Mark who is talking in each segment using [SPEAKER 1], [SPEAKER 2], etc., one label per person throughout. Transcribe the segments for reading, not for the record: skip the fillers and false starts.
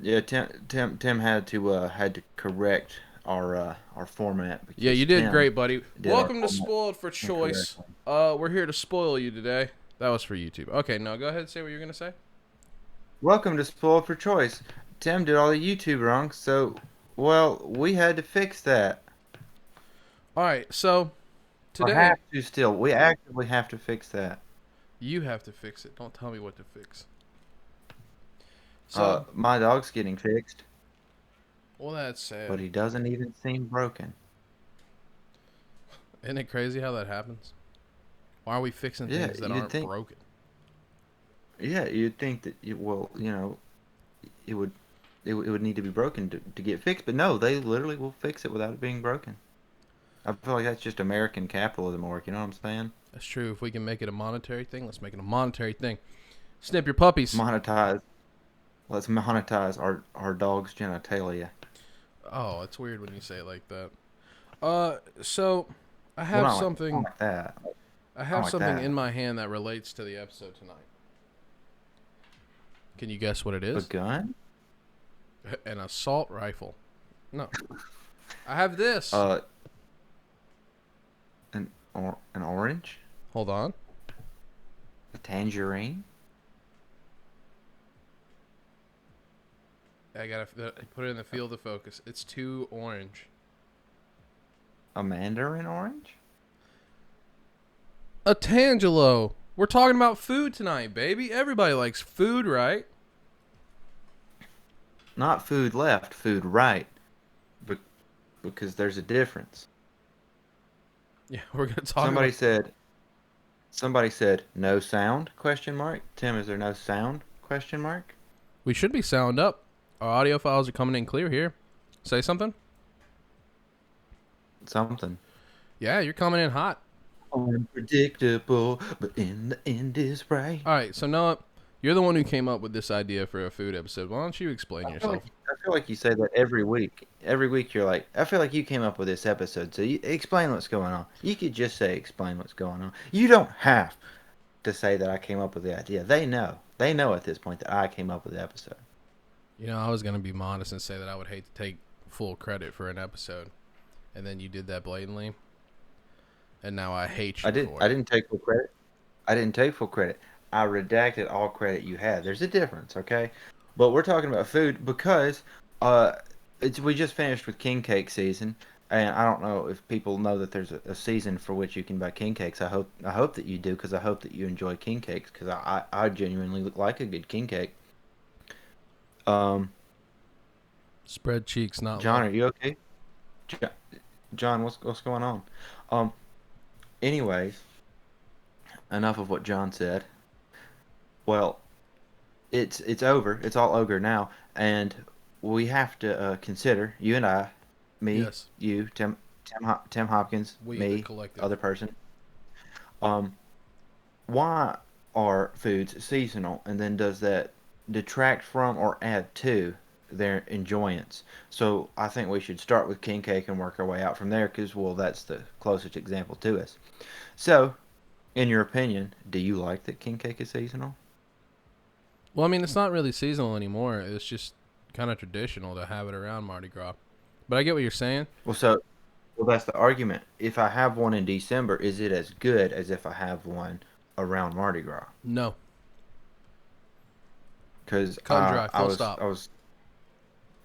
[SPEAKER 1] Yeah, Tim had to correct our format
[SPEAKER 2] Yeah,
[SPEAKER 1] because
[SPEAKER 2] you did
[SPEAKER 1] Tim
[SPEAKER 2] great, buddy.
[SPEAKER 1] did our
[SPEAKER 2] Welcome to
[SPEAKER 1] format
[SPEAKER 2] Spoiled for Choice.
[SPEAKER 1] incorrectly.
[SPEAKER 2] We're here to spoil you today. That was for YouTube. Okay, now go ahead and say what you're gonna say.
[SPEAKER 1] Welcome to Spoiled for Choice. Tim did all the YouTube wrong, so well we had to fix that.
[SPEAKER 2] All right, so
[SPEAKER 1] Or
[SPEAKER 2] today
[SPEAKER 1] have to still. We actively have to fix that.
[SPEAKER 2] you have to fix it. Don't tell me what to fix. So,
[SPEAKER 1] My dog's getting fixed,
[SPEAKER 2] well, that's sad.
[SPEAKER 1] but he doesn't even seem broken.
[SPEAKER 2] Isn't it crazy how that happens? Why are we fixing
[SPEAKER 1] Yeah,
[SPEAKER 2] things that
[SPEAKER 1] you'd
[SPEAKER 2] aren't
[SPEAKER 1] think.
[SPEAKER 2] broken?
[SPEAKER 1] Yeah, you'd think that. Well, it would. It would need to be broken to get fixed, but no, they literally will fix it without it being broken. I feel like that's just American capitalism work. You know what I'm saying?
[SPEAKER 2] That's true. If we can make it a monetary thing, let's make it a monetary thing. Snip your puppies.
[SPEAKER 1] Monetize. Let's monetize our dog's genitalia.
[SPEAKER 2] Oh, it's weird when you say it like that. So I
[SPEAKER 1] Well,
[SPEAKER 2] have
[SPEAKER 1] not
[SPEAKER 2] something.
[SPEAKER 1] like that.
[SPEAKER 2] I
[SPEAKER 1] Not
[SPEAKER 2] have
[SPEAKER 1] like
[SPEAKER 2] something
[SPEAKER 1] that.
[SPEAKER 2] in my hand that relates to the episode tonight. Can you guess what it
[SPEAKER 1] A
[SPEAKER 2] is?
[SPEAKER 1] gun?
[SPEAKER 2] An assault rifle. No. I have this.
[SPEAKER 1] Uh, an orange?
[SPEAKER 2] Hold on.
[SPEAKER 1] A tangerine?
[SPEAKER 2] I gotta put it in the field of focus. It's too orange.
[SPEAKER 1] A mandarin orange?
[SPEAKER 2] A Tangelo. We're talking about food tonight, baby. Everybody likes food, right?
[SPEAKER 1] Not food left, food right. Be- because there's a difference.
[SPEAKER 2] Yeah, we're gonna talk
[SPEAKER 1] Somebody
[SPEAKER 2] about.
[SPEAKER 1] said somebody said no sound question mark. Tim, is there no sound question mark?
[SPEAKER 2] We should be sound up. Our audio files are coming in clear here. Say something.
[SPEAKER 1] Something.
[SPEAKER 2] Yeah, you're coming in hot.
[SPEAKER 1] Unpredictable, but in the end is right.
[SPEAKER 2] All right, so Noah, you're the one who came up with this idea for a food episode. Why don't you explain yourself?
[SPEAKER 1] I feel like you say that every week. Every week you're like, I feel like you came up with this episode, so you explain what's going on. You could just say explain what's going on. You don't have to say that I came up with the idea. They know. They know at this point that I came up with the episode.
[SPEAKER 2] You know, I was gonna be modest and say that I would hate to take full credit for an episode, and then you did that blatantly, and now I hate
[SPEAKER 1] I
[SPEAKER 2] you
[SPEAKER 1] did
[SPEAKER 2] for
[SPEAKER 1] I
[SPEAKER 2] it.
[SPEAKER 1] didn't take full credit. I didn't take full credit. I redacted all credit you had. There's a difference, okay? But we're talking about food because uh we just finished with king cake season, and I don't know if people know that there's a season for which you can buy king cakes. I hope that you do because I hope that you enjoy king cakes because I genuinely like a good king cake. Um,
[SPEAKER 2] Spread cheeks, not
[SPEAKER 1] John,
[SPEAKER 2] love.
[SPEAKER 1] are you okay? Jo- John, what's going on? Um, anyways, enough of what John said. Well, it's over. It's all over now, and we have to consider you and I, me,
[SPEAKER 2] Yes,
[SPEAKER 1] you, Tim Hopkins,
[SPEAKER 2] we the
[SPEAKER 1] me,
[SPEAKER 2] collective.
[SPEAKER 1] other person. Um, why are foods seasonal, and then does that detract from or add to their enjoyance? So I think we should start with king cake and work our way out from there, because well, that's the closest example to us. So, in your opinion, do you like that king cake is seasonal?
[SPEAKER 2] Well, I mean, it's not really seasonal anymore. It's just kind of traditional to have it around Mardi Gras. But I get what you're saying.
[SPEAKER 1] Well, so Well, that's the argument. If I have one in December, is it as good as if I have one around Mardi Gras?
[SPEAKER 2] No,
[SPEAKER 1] Because
[SPEAKER 2] cut and dry, full stop.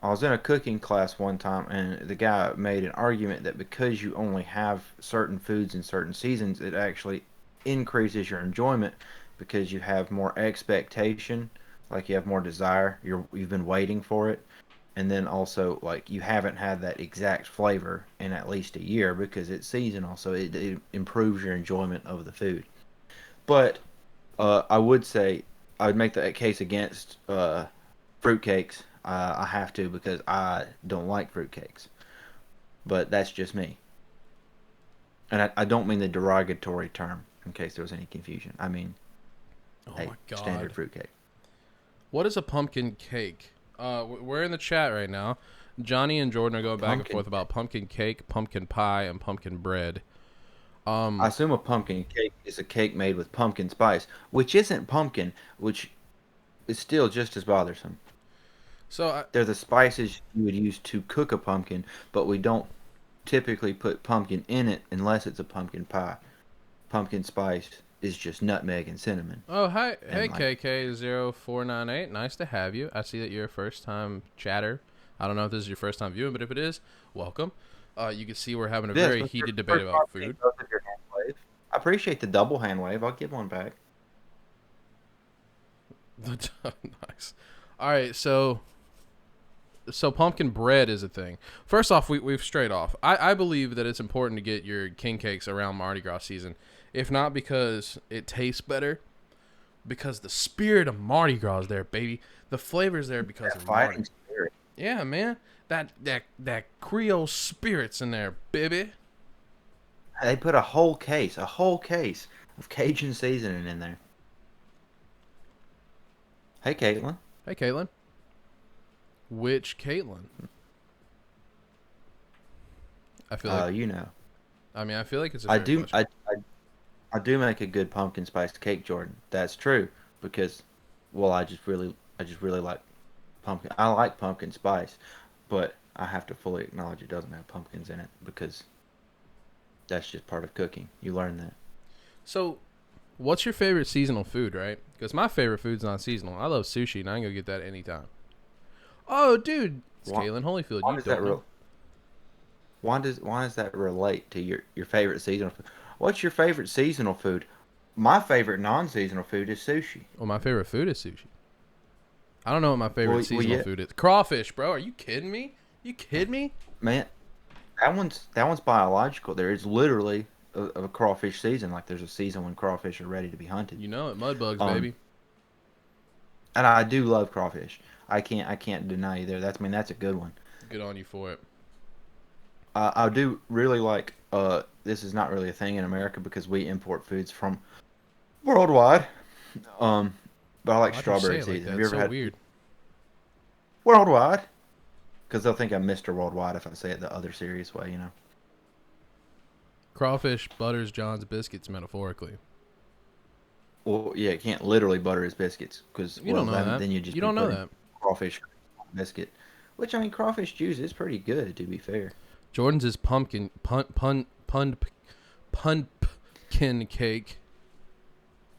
[SPEAKER 1] I was in a cooking class one time, and the guy made an argument that because you only have certain foods in certain seasons, it actually increases your enjoyment because you have more expectation, like you have more desire. You've been waiting for it, and then also like you haven't had that exact flavor in at least a year because it's seasonal, so it improves your enjoyment of the food. But I would say I would make that case against fruitcakes. I have to because I don't like fruitcakes, but that's just me. And I don't mean the derogatory term in case there was any confusion. I mean
[SPEAKER 2] Oh
[SPEAKER 1] a
[SPEAKER 2] my
[SPEAKER 1] standard
[SPEAKER 2] god.
[SPEAKER 1] fruitcake.
[SPEAKER 2] What is a pumpkin cake? We're in the chat right now. Johnny and Jordan are going back and
[SPEAKER 1] Pumpkin.
[SPEAKER 2] forth about pumpkin cake, pumpkin pie, and pumpkin bread.
[SPEAKER 1] I
[SPEAKER 2] Um,
[SPEAKER 1] assume a pumpkin cake is a cake made with pumpkin spice, which isn't pumpkin, which is still just as bothersome.
[SPEAKER 2] So
[SPEAKER 1] They're the spices you would use to cook a pumpkin, but we don't typically put pumpkin in it unless it's a pumpkin pie. Pumpkin spice is just nutmeg and cinnamon,
[SPEAKER 2] oh, hi,
[SPEAKER 1] and
[SPEAKER 2] hey
[SPEAKER 1] like
[SPEAKER 2] KK0498, nice to have you. I see that you're a first time chatter. I don't know if this is your first time viewing, but if it is, welcome. You can see we're having a
[SPEAKER 1] this
[SPEAKER 2] very
[SPEAKER 1] was your
[SPEAKER 2] heated debate
[SPEAKER 1] first time
[SPEAKER 2] about
[SPEAKER 1] seeing
[SPEAKER 2] food.
[SPEAKER 1] both of your hand wave. I appreciate the double hand wave. I'll give one back.
[SPEAKER 2] Nice. All right, so pumpkin bread is a thing. First off, we've strayed off. I believe that it's important to get your king cakes around Mardi Gras season, if not because it tastes better, because the spirit of Mardi Gras is there, baby. The flavor's there because
[SPEAKER 1] That
[SPEAKER 2] of Mardi.
[SPEAKER 1] fighting spirit.
[SPEAKER 2] Yeah, man. That Creole spirit's in there, baby.
[SPEAKER 1] They put a whole case of Cajun seasoning in there. Hey, Caitlin.
[SPEAKER 2] Hey, Caitlin. Which Caitlin? I feel like.
[SPEAKER 1] You know,
[SPEAKER 2] I mean, I feel like it's a
[SPEAKER 1] I
[SPEAKER 2] fair
[SPEAKER 1] do.
[SPEAKER 2] question.
[SPEAKER 1] I do make a good pumpkin spice cake, Jordan. That's true because, well, I just really like pumpkin. I like pumpkin spice, but I have to fully acknowledge it doesn't have pumpkins in it because that's just part of cooking. You learn that.
[SPEAKER 2] So, what's your favorite seasonal food, right? Because my favorite food's not seasonal. I love sushi, and I can go get that anytime. Oh, dude, it's
[SPEAKER 1] Why,
[SPEAKER 2] Caitlin Holyfield.
[SPEAKER 1] why
[SPEAKER 2] You
[SPEAKER 1] does that
[SPEAKER 2] don't know.
[SPEAKER 1] real? Why does that relate to your favorite seasonal food? What's your favorite seasonal food? My favorite non-seasonal food is sushi.
[SPEAKER 2] Well, my favorite food is sushi. I don't know what my favorite
[SPEAKER 1] Well,
[SPEAKER 2] seasonal
[SPEAKER 1] yeah,
[SPEAKER 2] food is. Crawfish, bro. Are you kidding me? You kidding me?
[SPEAKER 1] man, that one's biological. There is literally a crawfish season. Like there's a season when crawfish are ready to be hunted.
[SPEAKER 2] You know it. Mud bugs,
[SPEAKER 1] Um,
[SPEAKER 2] baby.
[SPEAKER 1] and I do love crawfish. I can't deny you there. That's a good one.
[SPEAKER 2] Good on you for it.
[SPEAKER 1] I do really like. This is not really a thing in America because we import foods from worldwide. Um, but I like
[SPEAKER 2] Why'd you say
[SPEAKER 1] strawberry
[SPEAKER 2] it like
[SPEAKER 1] season. Have
[SPEAKER 2] that?
[SPEAKER 1] you
[SPEAKER 2] It's
[SPEAKER 1] ever
[SPEAKER 2] so
[SPEAKER 1] had
[SPEAKER 2] weird.
[SPEAKER 1] worldwide? Because they'll think I'm Mr. Worldwide if I say it the other serious way, you know.
[SPEAKER 2] Crawfish butters John's biscuits metaphorically.
[SPEAKER 1] Well, yeah, it can't literally butter his biscuits because,
[SPEAKER 2] You don't know that.
[SPEAKER 1] then you'd just
[SPEAKER 2] You
[SPEAKER 1] be
[SPEAKER 2] don't know
[SPEAKER 1] putting
[SPEAKER 2] that.
[SPEAKER 1] crawfish on a biscuit. Which, I mean, crawfish juice is pretty good, to be fair.
[SPEAKER 2] Jordan's is pumpkin cake.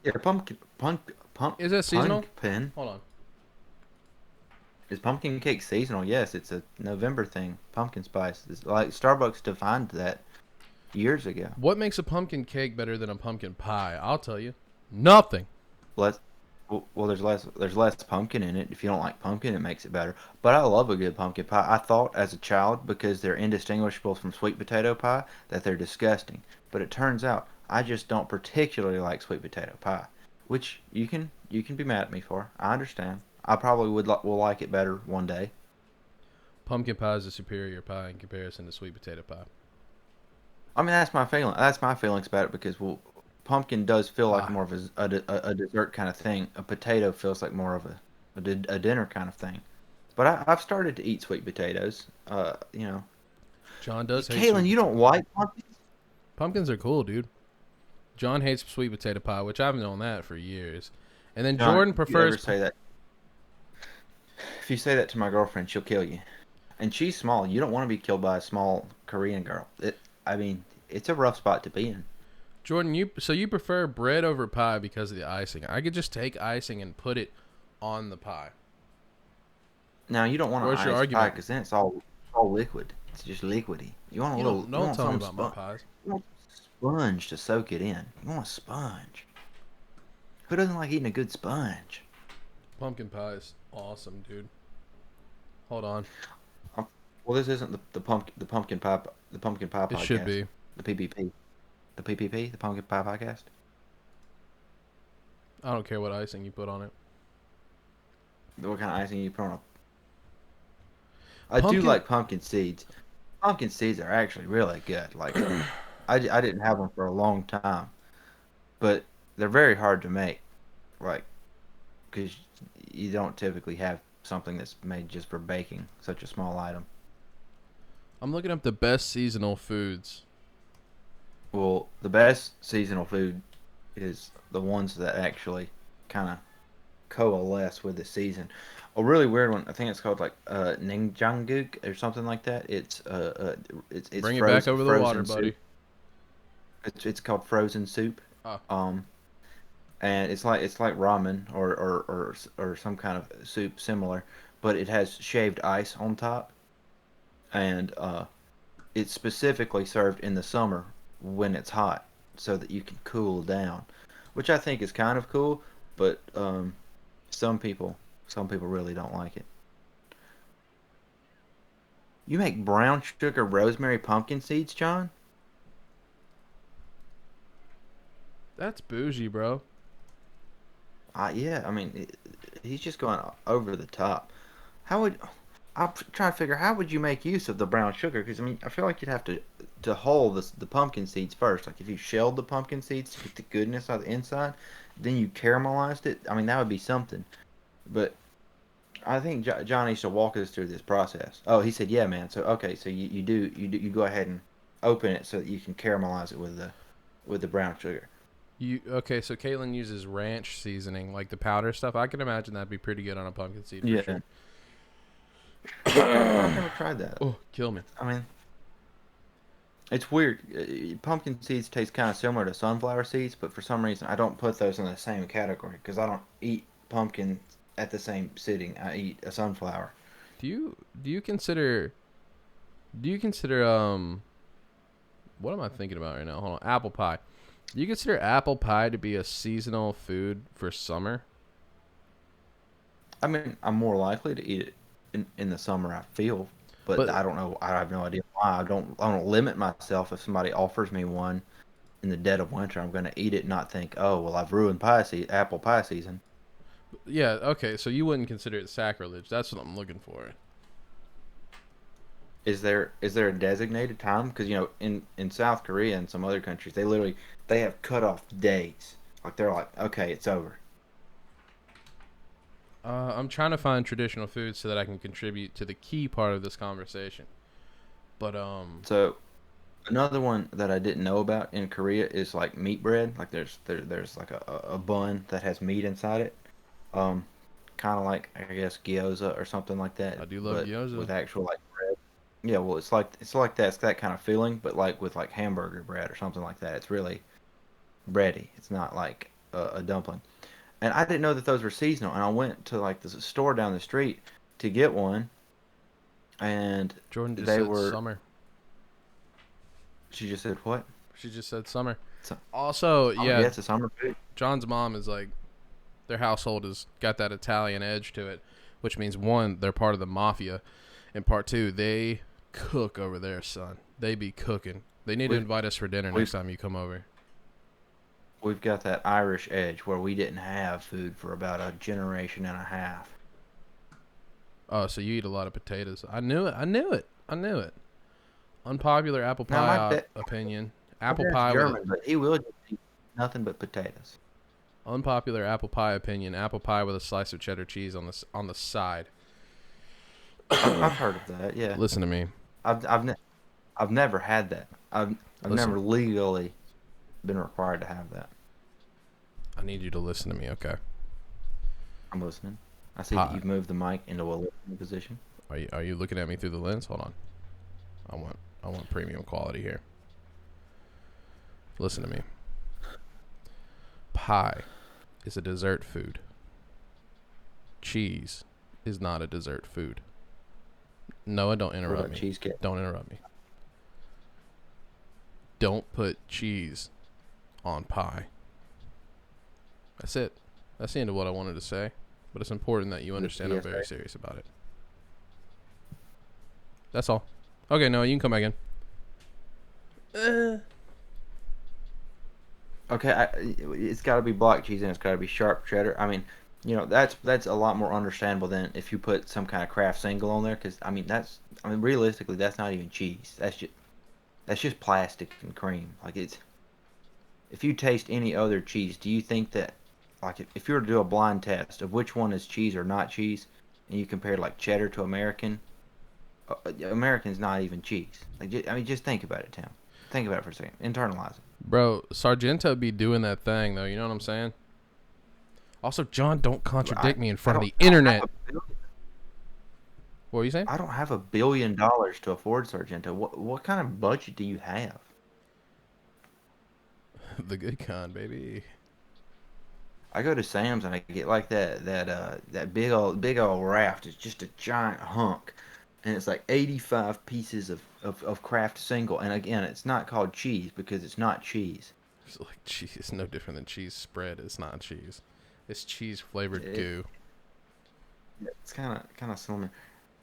[SPEAKER 1] Yeah,
[SPEAKER 2] Is that seasonal?
[SPEAKER 1] pumpkin
[SPEAKER 2] Hold on.
[SPEAKER 1] is pumpkin cake seasonal. Yes, it's a November thing. Pumpkin spice. It's like Starbucks defined that years ago.
[SPEAKER 2] What makes a pumpkin cake better than a pumpkin pie? I'll tell you. Nothing.
[SPEAKER 1] Less, well, there's less pumpkin in it. If you don't like pumpkin, it makes it better. But I love a good pumpkin pie. I thought as a child because they're indistinguishable from sweet potato pie that they're disgusting. But it turns out I just don't particularly like sweet potato pie, which you can be mad at me for. I understand. I probably will like it better one day.
[SPEAKER 2] Pumpkin pie is a superior pie in comparison to sweet potato pie.
[SPEAKER 1] I mean, that's my feeling. That's my feelings about it because well, pumpkin does feel like
[SPEAKER 2] Ah,
[SPEAKER 1] more of a dessert kind of thing. A potato feels like more of a dinner kind of thing. But I've started to eat sweet potatoes. You know,
[SPEAKER 2] John does hate
[SPEAKER 1] Kaylin,
[SPEAKER 2] sweet
[SPEAKER 1] you
[SPEAKER 2] potato.
[SPEAKER 1] don't like pumpkins?
[SPEAKER 2] Pumpkins are cool, dude. John hates sweet potato pie, which I've known that for years. And then
[SPEAKER 1] John,
[SPEAKER 2] Jordan
[SPEAKER 1] if you ever
[SPEAKER 2] prefers.
[SPEAKER 1] say that, if you say that to my girlfriend, she'll kill you. And she's small. You don't want to be killed by a small Korean girl. I mean, it's a rough spot to be in.
[SPEAKER 2] Jordan, you prefer bread over pie because of the icing. I could just take icing and put it on the pie.
[SPEAKER 1] Now you don't want
[SPEAKER 2] Where's
[SPEAKER 1] to
[SPEAKER 2] your
[SPEAKER 1] ice pie
[SPEAKER 2] argument?
[SPEAKER 1] because then it's all liquid. It's just liquidy.
[SPEAKER 2] You
[SPEAKER 1] You
[SPEAKER 2] don't
[SPEAKER 1] want
[SPEAKER 2] tell me
[SPEAKER 1] some
[SPEAKER 2] about my pies.
[SPEAKER 1] you want sponge to soak it in. You want a sponge. Who doesn't like eating a good sponge?
[SPEAKER 2] Pumpkin pie is awesome, dude. Hold on.
[SPEAKER 1] Well, this isn't the pumpkin pie
[SPEAKER 2] It should
[SPEAKER 1] podcast.
[SPEAKER 2] be.
[SPEAKER 1] The PPP, the pumpkin pie podcast.
[SPEAKER 2] I don't care what icing you put on it.
[SPEAKER 1] What kind of icing you put on? I do
[SPEAKER 2] Pumpkin.
[SPEAKER 1] like pumpkin seeds. Pumpkin seeds are actually really good. Like I didn't have them for a long time, but they're very hard to make. Like because you don't typically have something that's made just for baking, such a small item.
[SPEAKER 2] I'm looking up the best seasonal foods.
[SPEAKER 1] Well, the best seasonal food is the ones that actually kind of coalesce with the season. a really weird one. I think it's called like Ninjangguk or something like that. It's
[SPEAKER 2] Bring it back over the water,
[SPEAKER 1] frozen soup.
[SPEAKER 2] buddy.
[SPEAKER 1] It's called frozen soup.
[SPEAKER 2] Oh,
[SPEAKER 1] Um, and it's like ramen or some kind of soup similar, but it has shaved ice on top, and it's specifically served in the summer when it's hot, so that you can cool down, which I think is kind of cool. But some people some people really don't like it. You make brown sugar rosemary pumpkin seeds, John?
[SPEAKER 2] that's bougie, bro.
[SPEAKER 1] Yeah, I mean, he's just going over the top. How would I'm trying to figure how would you make use of the brown sugar? Because I mean, I feel like you'd have to hull the pumpkin seeds first. Like if you shelled the pumpkin seeds to get the goodness out of the inside, then you caramelized it. I mean, that would be something. But I think Johnny should walk us through this process. Oh, he said, yeah, man. So okay, so you go ahead and open it so that you can caramelize it with the brown sugar.
[SPEAKER 2] You okay? So Caitlin uses ranch seasoning, like the powder stuff. I can imagine that'd be pretty good on a pumpkin seed for
[SPEAKER 1] Yeah,
[SPEAKER 2] sure.
[SPEAKER 1] I've never tried that.
[SPEAKER 2] Oh, kill me.
[SPEAKER 1] I mean, it's weird. Pumpkin seeds taste kind of similar to sunflower seeds, but for some reason I don't put those in the same category because I don't eat pumpkin at the same sitting. I eat a sunflower.
[SPEAKER 2] Do you consider what am I thinking about right now? Hold on, apple pie. Do you consider apple pie to be a seasonal food for summer?
[SPEAKER 1] I mean, I'm more likely to eat it in the summer. I feel, but
[SPEAKER 2] But
[SPEAKER 1] I don't know. I have no idea why. I don't limit myself. If somebody offers me one in the dead of winter, I'm going to eat it. Not think, oh well, I've ruined apple pie season.
[SPEAKER 2] yeah, okay, so you wouldn't consider it sacrilege. That's what I'm looking for.
[SPEAKER 1] Is there a designated time? Because in South Korea and some other countries, they have cutoff days. Like they're like, okay, it's over.
[SPEAKER 2] I'm trying to find traditional foods so that I can contribute to the key part of this conversation. But
[SPEAKER 1] So another one that I didn't know about in Korea is like meat bread. Like there's like a bun that has meat inside it. Um, Kind of like I guess gyoza or something like that,
[SPEAKER 2] I do love
[SPEAKER 1] but
[SPEAKER 2] gyoza.
[SPEAKER 1] with actual like bread. Yeah, well, it's like that. It's that kind of feeling, but like with like hamburger bread or something like that. It's really bready. It's not like a dumpling. And I didn't know that those were seasonal. And I went to like this store down the street to get one, and
[SPEAKER 2] Jordan just
[SPEAKER 1] they
[SPEAKER 2] said
[SPEAKER 1] were.
[SPEAKER 2] summer.
[SPEAKER 1] She just said what?
[SPEAKER 2] She just said summer.
[SPEAKER 1] So,
[SPEAKER 2] Also,
[SPEAKER 1] oh
[SPEAKER 2] yeah,
[SPEAKER 1] yeah, it's a summer food.
[SPEAKER 2] John's mom is like their household has got that Italian edge to it, which means one, they're part of the mafia, and part two, they cook over there, son. They be cooking. They need to
[SPEAKER 1] We've
[SPEAKER 2] invite us for dinner
[SPEAKER 1] we've
[SPEAKER 2] next time you come over.
[SPEAKER 1] we've got that Irish edge where we didn't have food for about a generation and a half.
[SPEAKER 2] Oh, so you eat a lot of potatoes. I knew it. I knew it. I knew it. Unpopular apple
[SPEAKER 1] Now
[SPEAKER 2] pie opinion.
[SPEAKER 1] my
[SPEAKER 2] Apple
[SPEAKER 1] dad's
[SPEAKER 2] pie with
[SPEAKER 1] German, but he will just eat nothing but potatoes.
[SPEAKER 2] unpopular apple pie opinion. Apple pie with a slice of cheddar cheese on the side.
[SPEAKER 1] I've heard of that. Yeah,
[SPEAKER 2] Listen to me.
[SPEAKER 1] I've never had that. I've
[SPEAKER 2] Listen.
[SPEAKER 1] never legally been required to have that.
[SPEAKER 2] I need you to listen to me, okay?
[SPEAKER 1] I'm listening. I see that
[SPEAKER 2] Pie.
[SPEAKER 1] you've moved the mic into a listening position.
[SPEAKER 2] Are you looking at me through the lens? Hold on. I want premium quality here. Listen to me. Pie is a dessert food. Cheese is not a dessert food. Noah, don't
[SPEAKER 1] What
[SPEAKER 2] interrupt
[SPEAKER 1] about
[SPEAKER 2] me.
[SPEAKER 1] cheesecake?
[SPEAKER 2] Don't interrupt me. Don't put cheese on pie. That's it. That's the end of what I wanted to say. But it's important that you understand I'm very
[SPEAKER 1] PSA.
[SPEAKER 2] serious about it. That's all. Okay, Noah, you can come back in.
[SPEAKER 1] Okay, it's got to be block cheese and it's got to be sharp cheddar. I mean, that's a lot more understandable than if you put some kind of Kraft single on there. Because I mean realistically that's not even cheese. That's just plastic and cream. Like if you taste any other cheese, do you think that like if you were to do a blind test of which one is cheese or not cheese, and you compare like cheddar to American's not even cheese. Like I mean, just think about it, Tim. Think about it for a second. Internalize it.
[SPEAKER 2] Bro, Sargento be doing that thing, though. You know what I'm saying? Also, John, don't contradict me in
[SPEAKER 1] I
[SPEAKER 2] front of
[SPEAKER 1] don't.
[SPEAKER 2] the
[SPEAKER 1] I don't have
[SPEAKER 2] internet.
[SPEAKER 1] a billion.
[SPEAKER 2] What were you saying?
[SPEAKER 1] I don't have $1 billion to afford Sargento. What kind of budget do you have?
[SPEAKER 2] The good kind, baby.
[SPEAKER 1] I go to Sam's and I get like that big old raft. It's just a giant hunk, and it's like 85 pieces of Kraft single. And again, it's not called cheese because it's not cheese.
[SPEAKER 2] It's like cheese. It's no different than cheese spread. It's not cheese. It's cheese flavored
[SPEAKER 1] It,
[SPEAKER 2] goo.
[SPEAKER 1] it's kind of similar.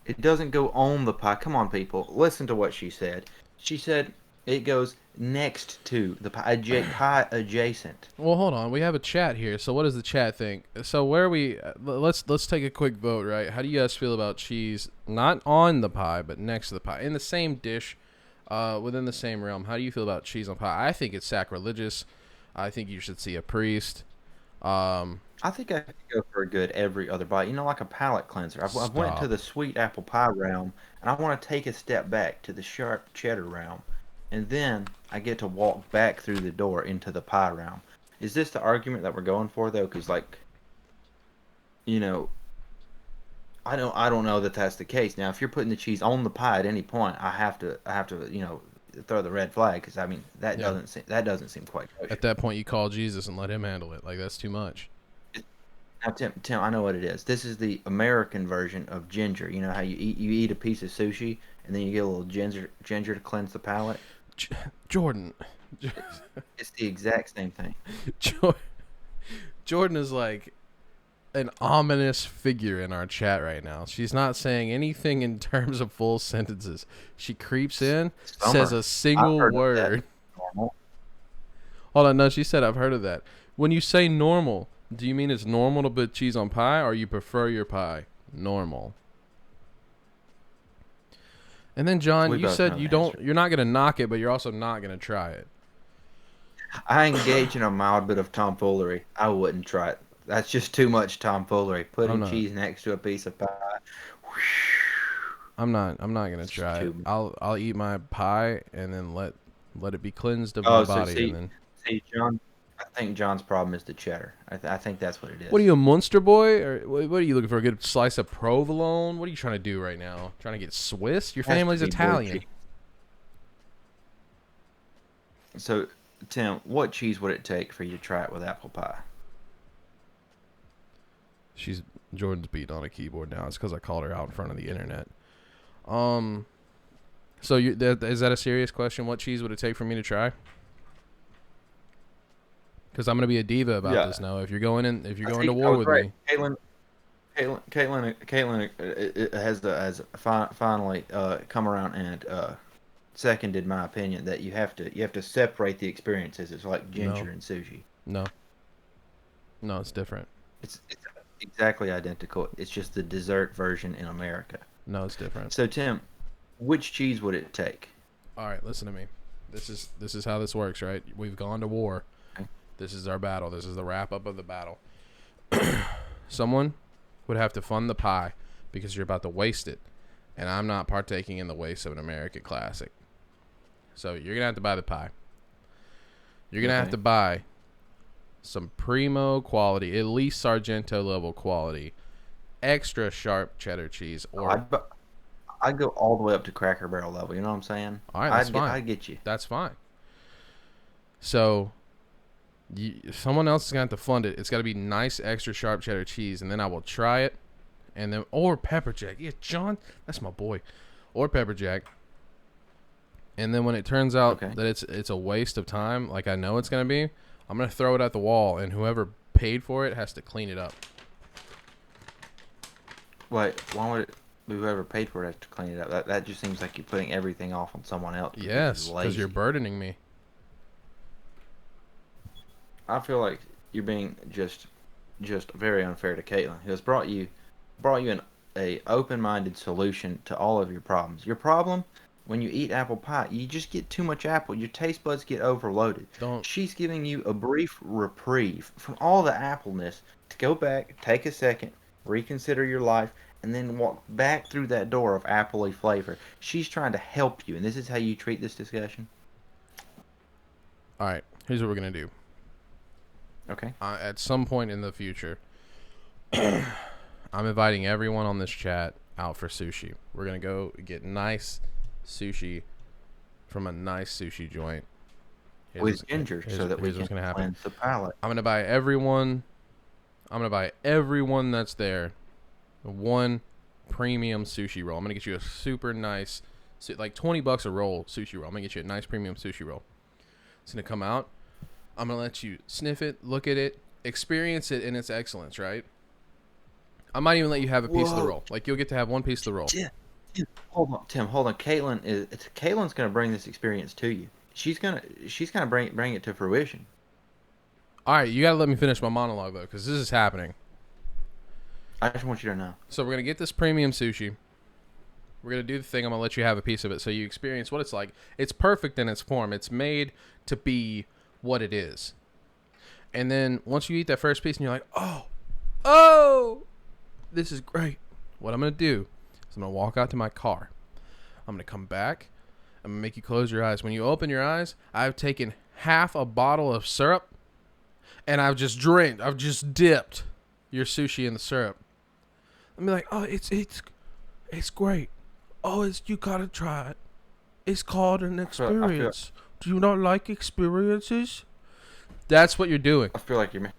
[SPEAKER 1] It doesn't go on the pie. Come on, people, listen to what she said. She said it goes next to the pie, pie adjacent.
[SPEAKER 2] Well, hold on. We have a chat here. So, what does the chat think? So, where are we? Let's take a quick vote, right? How do you guys feel about cheese not on the pie, but next to the pie in the same dish, within the same realm? How do you feel about cheese on pie? I think it's sacrilegious. I think you should see a priest. Um,
[SPEAKER 1] I think I could go for a good every other bite. Like a palate cleanser. I've went to
[SPEAKER 2] Stop.
[SPEAKER 1] the sweet apple pie realm, and I want to take a step back to the sharp cheddar realm, and then I get to walk back through the door into the pie realm. Is this the argument that we're going for though? Because you know, I don't know that that's the case. Now, if you're putting the cheese on the pie at any point, I have to throw the red flag because I mean
[SPEAKER 2] Yeah.
[SPEAKER 1] that doesn't seem quite
[SPEAKER 2] At
[SPEAKER 1] kosher.
[SPEAKER 2] that point, you call Jesus and let him handle it. Like that's too much.
[SPEAKER 1] Now, Tim, I know what it is. This is the American version of ginger. You know how you eat a piece of sushi and then you get a little ginger to cleanse the palate.
[SPEAKER 2] Jordan.
[SPEAKER 1] It's the exact same thing.
[SPEAKER 2] Jordan is like an ominous figure in our chat right now. She's not saying anything in terms of full sentences. She creeps in, says
[SPEAKER 1] Summer.
[SPEAKER 2] a
[SPEAKER 1] I've
[SPEAKER 2] single
[SPEAKER 1] heard of that.
[SPEAKER 2] word.
[SPEAKER 1] Normal.
[SPEAKER 2] Hold on, no, she said I've heard of that. When you say normal, do you mean it's normal to put cheese on pie or you prefer your pie normal? And then John,
[SPEAKER 1] We
[SPEAKER 2] you
[SPEAKER 1] both
[SPEAKER 2] said
[SPEAKER 1] know the answer.
[SPEAKER 2] you're not going to knock it, but you're also not going to try it.
[SPEAKER 1] I engage in a mild bit of tomfoolery. I wouldn't try it. That's just too much tomfoolery.
[SPEAKER 2] I'm
[SPEAKER 1] Putting
[SPEAKER 2] not
[SPEAKER 1] cheese next to a piece of pie.
[SPEAKER 2] I'm not going to
[SPEAKER 1] It's just
[SPEAKER 2] try it.
[SPEAKER 1] too.
[SPEAKER 2] I'll eat my pie and then let it be cleansed of my
[SPEAKER 1] Oh, so
[SPEAKER 2] body and
[SPEAKER 1] see,
[SPEAKER 2] then
[SPEAKER 1] see, John. I think John's problem is the cheddar. I think that's what it
[SPEAKER 2] What are
[SPEAKER 1] is.
[SPEAKER 2] you, a Munster boy? Or what are you looking for? A good slice of provolone? What are you trying to do right now? Trying to get Swiss? Your
[SPEAKER 1] Has to
[SPEAKER 2] family's
[SPEAKER 1] be blue
[SPEAKER 2] Italian.
[SPEAKER 1] cheese. So, Tim, what cheese would it take for you to try it with apple pie?
[SPEAKER 2] She's Jordan's beating on a keyboard now. It's because I called her out in front of the internet. Um. So is that a serious question? What cheese would it take for me to try? Because I'm gonna be a diva about
[SPEAKER 1] Yeah,
[SPEAKER 2] this now. If you're
[SPEAKER 1] I
[SPEAKER 2] going to
[SPEAKER 1] see. I
[SPEAKER 2] war
[SPEAKER 1] was
[SPEAKER 2] with
[SPEAKER 1] right.
[SPEAKER 2] me,
[SPEAKER 1] Caitlin has finally come around and seconded my opinion that you have to separate the experiences. It's like
[SPEAKER 2] no,
[SPEAKER 1] ginger and sushi.
[SPEAKER 2] no, no, it's different.
[SPEAKER 1] It's exactly identical. It's just the dessert version in America.
[SPEAKER 2] No, it's different.
[SPEAKER 1] So Tim, which cheese would it take?
[SPEAKER 2] All right, listen to me. This is how this works, right? We've gone to war.
[SPEAKER 1] Okay.
[SPEAKER 2] This is our battle. This is the wrap up of the battle. Someone would have to fund the pie because you're about to waste it, and I'm not partaking in the waste of an American classic. So you're gonna have to buy the pie. You're gonna have
[SPEAKER 1] Okay.
[SPEAKER 2] to buy some primo quality, at least Sargento level quality, extra sharp cheddar cheese, or
[SPEAKER 1] I'd, bu- I'd go all the way up to Cracker Barrel level. You know what I'm saying?
[SPEAKER 2] all right, that's fine.
[SPEAKER 1] I'd get you.
[SPEAKER 2] That's fine. So someone else is gonna have to fund it. It's got to be nice, extra sharp cheddar cheese, and then I will try it, and then or pepper jack. Yeah, John, that's my boy. Or pepper jack. And then when it turns out
[SPEAKER 1] Okay.
[SPEAKER 2] that it's a waste of time, like I know it's gonna be, I'm gonna throw it at the wall, and whoever paid for it has to clean it up.
[SPEAKER 1] Wait, why would whoever paid for it have to clean it up? That just seems like you're putting everything off on someone else because he's
[SPEAKER 2] Yes, because you're
[SPEAKER 1] lazy.
[SPEAKER 2] burdening me.
[SPEAKER 1] I feel like you're being just very unfair to Caitlin, who has brought you a open-minded solution to all of your problems. Your problem, when you eat apple pie, you just get too much apple. Your taste buds get overloaded.
[SPEAKER 2] Don't.
[SPEAKER 1] She's giving you a brief reprieve from all the appleness to go back, take a second, reconsider your life, and then walk back through that door of appley flavor. She's trying to help you, and this is how you treat this discussion.
[SPEAKER 2] All right, here's what we're gonna do.
[SPEAKER 1] Okay.
[SPEAKER 2] At some point in the future, I'm inviting everyone on this chat out for sushi. We're gonna go get nice sushi from a nice sushi joint.
[SPEAKER 1] with ginger so that we
[SPEAKER 2] Here's
[SPEAKER 1] can
[SPEAKER 2] what's gonna happen.
[SPEAKER 1] cleanse the palate.
[SPEAKER 2] I'm gonna buy everyone. I'm gonna buy everyone that's there one premium sushi roll. I'm gonna get you a super nice, like $20 a roll sushi roll. I'm gonna get you a nice premium sushi roll. It's gonna come out. I'm gonna let you sniff it, look at it, experience it in its excellence. Right. I might even let you have a piece of the
[SPEAKER 1] Whoa.
[SPEAKER 2] roll. Like you'll get to have one piece of the roll.
[SPEAKER 1] Tim, hold on, Tim. Hold on. Caitlin's gonna bring this experience to you. She's gonna bring it to fruition.
[SPEAKER 2] All right, you gotta let me finish my monologue though, because this is happening.
[SPEAKER 1] I just want you to know.
[SPEAKER 2] So we're gonna get this premium sushi. We're gonna do the thing. I'm gonna let you have a piece of it so you experience what it's like. It's perfect in its form. It's made to be what it is. And then once you eat that first piece and you're like, oh, this is great. What I'm gonna do is I'm gonna walk out to my car. I'm gonna come back. I'm gonna make you close your eyes. When you open your eyes, I've taken half a bottle of syrup and I've just dipped your sushi in the syrup. I'm like, oh, it's great. Oh, you gotta try it. It's called an experience. Do you not like experiences? That's what you're doing.
[SPEAKER 1] I feel like you're.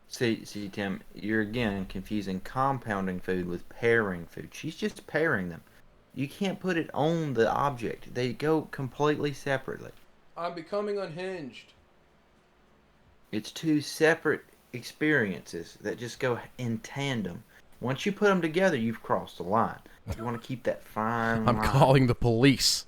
[SPEAKER 1] See, Tim, you're again confusing compounding food with pairing food. She's just pairing them. You can't put it on the object. They go completely separately.
[SPEAKER 2] I'm becoming unhinged.
[SPEAKER 1] It's two separate experiences that just go in tandem. Once you put them together, you've crossed the line. You want to keep that fine line.
[SPEAKER 2] I'm calling the police.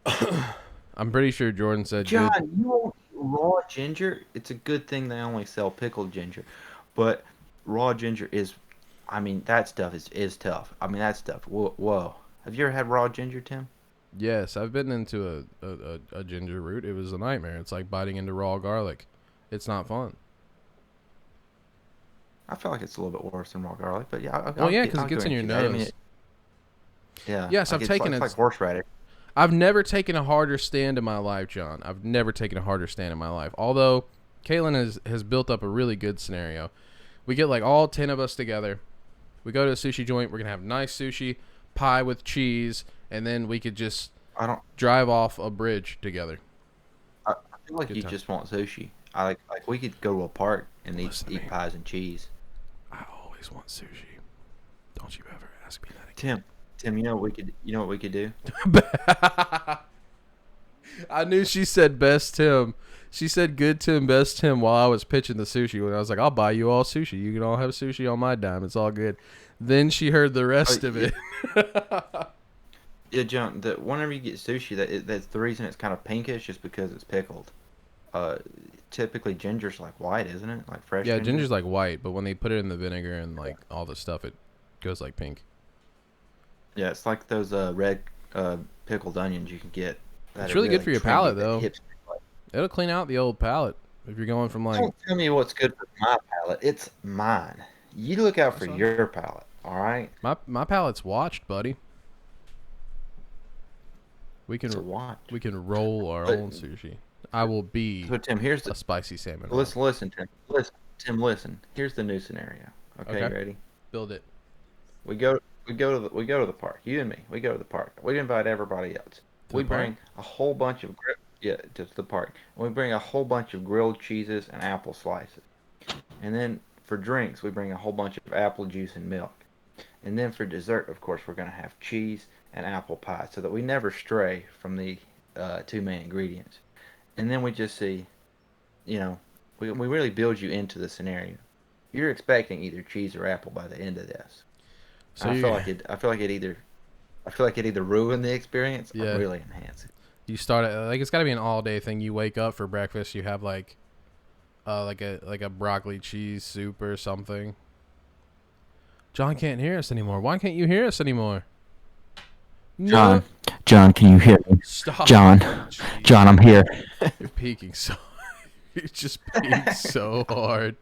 [SPEAKER 2] I'm pretty sure Jordan said,
[SPEAKER 1] John, you want raw ginger? It's a good thing they only sell pickled ginger. But raw ginger is, I mean, that stuff is tough. I mean, that stuff, whoa. Have you ever had raw ginger, Tim?
[SPEAKER 2] Yes, I've been into a ginger root. It was a nightmare. It's like biting into raw garlic. It's not fun.
[SPEAKER 1] I feel like it's a little bit worse than raw garlic, but yeah.
[SPEAKER 2] Because it gets in your nose.
[SPEAKER 1] I mean, yeah.
[SPEAKER 2] Yes,
[SPEAKER 1] like
[SPEAKER 2] I've taken it.
[SPEAKER 1] It's like horseradish.
[SPEAKER 2] I've never taken a harder stand in my life, John. I've never taken a harder stand in my life. Although, Caitlin has built up a really good scenario. We get like all 10 of us together. We go to a sushi joint. We're going to have nice sushi, pie with cheese, and then we could just drive off a bridge together.
[SPEAKER 1] I feel like you just want sushi. I like we could go to a park and eat pies and cheese.
[SPEAKER 2] I always want sushi. Don't you ever ask me that again.
[SPEAKER 1] Tim, you know what we could do?
[SPEAKER 2] I knew she said best Tim. She said good Tim, best Tim while I was pitching the sushi. When I was like, I'll buy you all sushi. You can all have sushi on my dime. It's all good. Then she heard the rest of it.
[SPEAKER 1] Yeah, John, whenever you get sushi, that's the reason it's kind of pinkish is because it's pickled. Typically ginger's like white, isn't it? Like fresh ginger?
[SPEAKER 2] Ginger's like white, but when they put it in the vinegar and like all the stuff, it goes like pink.
[SPEAKER 1] Yeah, it's like those red pickled onions you can get.
[SPEAKER 2] It's really good for your palate, though. It'll clean out the old palate if you're going from like.
[SPEAKER 1] Don't tell me what's good for my palate. It's mine. You look out for your palate, all right?
[SPEAKER 2] My palate's watched, buddy. We can roll our own sushi. I will be
[SPEAKER 1] Tim, here's
[SPEAKER 2] a spicy salmon.
[SPEAKER 1] Listen, Tim. Listen. Here's the new scenario. Okay, you ready?
[SPEAKER 2] Build it.
[SPEAKER 1] We go to the park. You and me. We go to the park. We invite everybody else. We bring a whole bunch of to the park. And we bring a whole bunch of grilled cheeses and apple slices. And then for drinks, we bring a whole bunch of apple juice and milk. And then for dessert, of course, we're going to have cheese and apple pie so that we never stray from the two main ingredients. And then we just see, we really build you into the scenario. You're expecting either cheese or apple by the end of this. So I feel like it either ruin the experience or really enhance it.
[SPEAKER 2] You start it like it's got to be an all day thing. You wake up for breakfast, you have like a broccoli cheese soup or something. John can't hear us anymore. Why can't you hear us anymore?
[SPEAKER 1] John, can you hear me?
[SPEAKER 2] Stop.
[SPEAKER 1] John, I'm here.
[SPEAKER 2] You're peeking so. You're just peeking so hard.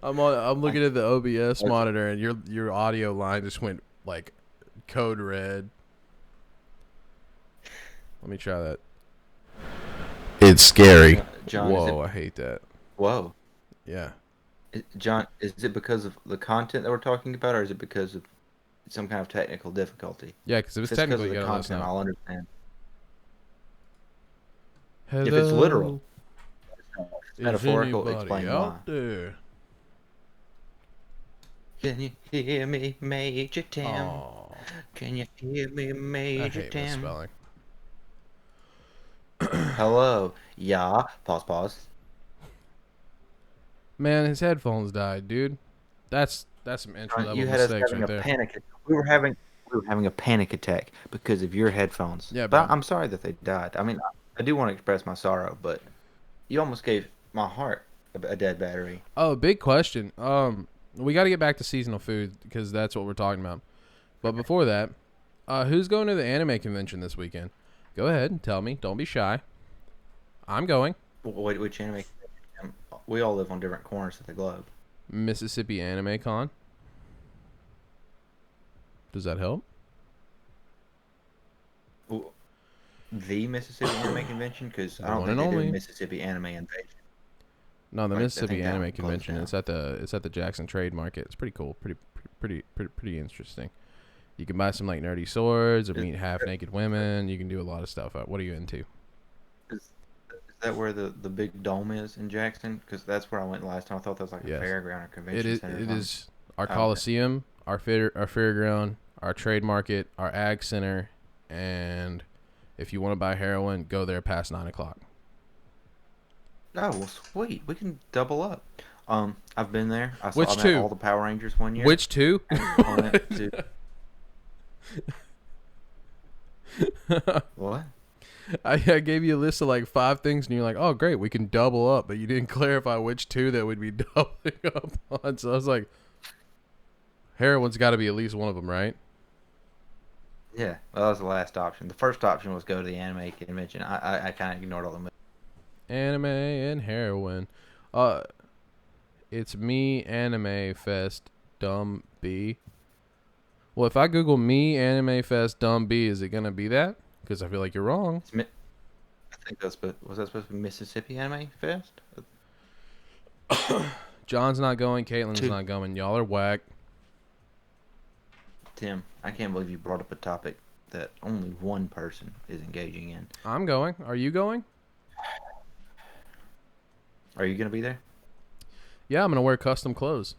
[SPEAKER 2] I'm looking at the OBS monitor and your audio line just went like code red. Let me try that. It's scary.
[SPEAKER 1] John,
[SPEAKER 2] whoa, I hate that.
[SPEAKER 1] Whoa.
[SPEAKER 2] Yeah.
[SPEAKER 1] John, is it because of the content that we're talking about, or is it because of some kind of technical difficulty?
[SPEAKER 2] Yeah, because if it's
[SPEAKER 1] If it's because
[SPEAKER 2] technical,
[SPEAKER 1] of
[SPEAKER 2] you
[SPEAKER 1] the
[SPEAKER 2] gotta let us
[SPEAKER 1] content,
[SPEAKER 2] know.
[SPEAKER 1] I'll understand. If it's literal,
[SPEAKER 2] Hello,
[SPEAKER 1] if it's
[SPEAKER 2] is
[SPEAKER 1] metaphorical,
[SPEAKER 2] anybody
[SPEAKER 1] explain
[SPEAKER 2] out
[SPEAKER 1] why.
[SPEAKER 2] there?
[SPEAKER 1] Can you hear me, Major Tim?
[SPEAKER 2] Oh,
[SPEAKER 1] Can you hear me,
[SPEAKER 2] I
[SPEAKER 1] Major
[SPEAKER 2] hate
[SPEAKER 1] Tim?
[SPEAKER 2] misspelling.
[SPEAKER 1] Hello. Yeah. Pause, pause.
[SPEAKER 2] Man, his headphones died, dude. That's some entry
[SPEAKER 1] John,
[SPEAKER 2] level
[SPEAKER 1] you had us
[SPEAKER 2] mistakes
[SPEAKER 1] having
[SPEAKER 2] right
[SPEAKER 1] a
[SPEAKER 2] there.
[SPEAKER 1] panic. We were having a panic attack because of your headphones.
[SPEAKER 2] Yeah,
[SPEAKER 1] But
[SPEAKER 2] bro.
[SPEAKER 1] I'm sorry that they died. I mean, I do want to express my sorrow, but you almost gave my heart a dead battery.
[SPEAKER 2] Oh, big question. We got to get back to seasonal food because that's what we're talking about. But before that, who's going to the anime convention this weekend? Go ahead and tell me. Don't be shy. I'm going.
[SPEAKER 1] Which anime? We all live on different corners of the globe.
[SPEAKER 2] Mississippi Anime Con. Does that help?
[SPEAKER 1] Well, the Mississippi Anime Convention, because I
[SPEAKER 2] The
[SPEAKER 1] don't
[SPEAKER 2] one
[SPEAKER 1] think
[SPEAKER 2] and
[SPEAKER 1] they do
[SPEAKER 2] only.
[SPEAKER 1] Mississippi Anime Invasion.
[SPEAKER 2] No, the
[SPEAKER 1] Like I
[SPEAKER 2] Mississippi
[SPEAKER 1] think that
[SPEAKER 2] Anime
[SPEAKER 1] one closed
[SPEAKER 2] Convention.
[SPEAKER 1] down.
[SPEAKER 2] It's at the Jackson Trade Market. It's pretty cool. Pretty interesting. You can buy some like nerdy swords or
[SPEAKER 1] Is,
[SPEAKER 2] meet half naked women. You can do a lot of stuff. What are you into?
[SPEAKER 1] is that where the big dome is in Jackson? Because that's where I went last time. I thought that was like a
[SPEAKER 2] Yes.
[SPEAKER 1] fairground or
[SPEAKER 2] It
[SPEAKER 1] convention
[SPEAKER 2] is.
[SPEAKER 1] center or
[SPEAKER 2] It
[SPEAKER 1] something.
[SPEAKER 2] is our
[SPEAKER 1] Oh, okay.
[SPEAKER 2] coliseum, our fairground, our trade market, our ag center, and if you want to buy heroin, go there past 9 o'clock.
[SPEAKER 1] Oh, well, sweet. We can double up. I've been there. I
[SPEAKER 2] Which
[SPEAKER 1] met
[SPEAKER 2] two?
[SPEAKER 1] all the Power Rangers one year,
[SPEAKER 2] Which two?
[SPEAKER 1] and I went to what?
[SPEAKER 2] I gave you a list of like 5 things, and you're like, "Oh, great, we can double up," but you didn't clarify which two that would be doubling up on. So I was like, heroin's got to be at least one of them, right?
[SPEAKER 1] Yeah, well, that was the last option. The first option was go to the anime convention. I kind of ignored all the movies.
[SPEAKER 2] Anime and heroin. Uh, it's me anime fest dumb B. Well, if I Google me anime fest dumb B, is it gonna be that? Because I feel like you're wrong.
[SPEAKER 1] I think was that supposed to be Mississippi Anime Fest?
[SPEAKER 2] John's not going. Caitlin's
[SPEAKER 1] Two.
[SPEAKER 2] not going. Y'all are whack.
[SPEAKER 1] Tim, I can't believe you brought up a topic that only one person is engaging in.
[SPEAKER 2] I'm going. Are you going?
[SPEAKER 1] Are you gonna be there?
[SPEAKER 2] Yeah, I'm gonna wear custom clothes.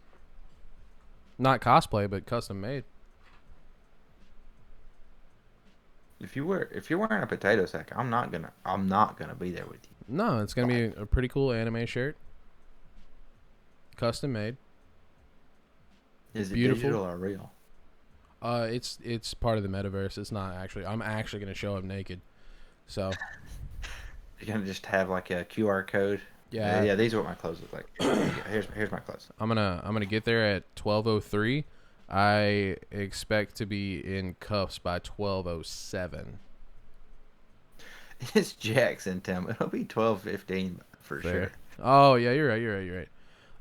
[SPEAKER 2] Not cosplay, but custom made.
[SPEAKER 1] If you're wearing a potato sack, I'm not gonna be there with you.
[SPEAKER 2] No, it's gonna be a pretty cool anime shirt, custom made,
[SPEAKER 1] Is it
[SPEAKER 2] beautiful.
[SPEAKER 1] digital or real?
[SPEAKER 2] It's part of the metaverse. It's not actually. I'm actually gonna show up naked. So
[SPEAKER 1] You're gonna just have like a QR code.
[SPEAKER 2] yeah,
[SPEAKER 1] Yeah, these are what my clothes look like. Here's my clothes.
[SPEAKER 2] I'm gonna get there at 12:03. I expect to be in cuffs by 12:07.
[SPEAKER 1] It's Jackson, Tim. It'll be 12:15 for
[SPEAKER 2] Fair.
[SPEAKER 1] sure.
[SPEAKER 2] Oh yeah, you're right.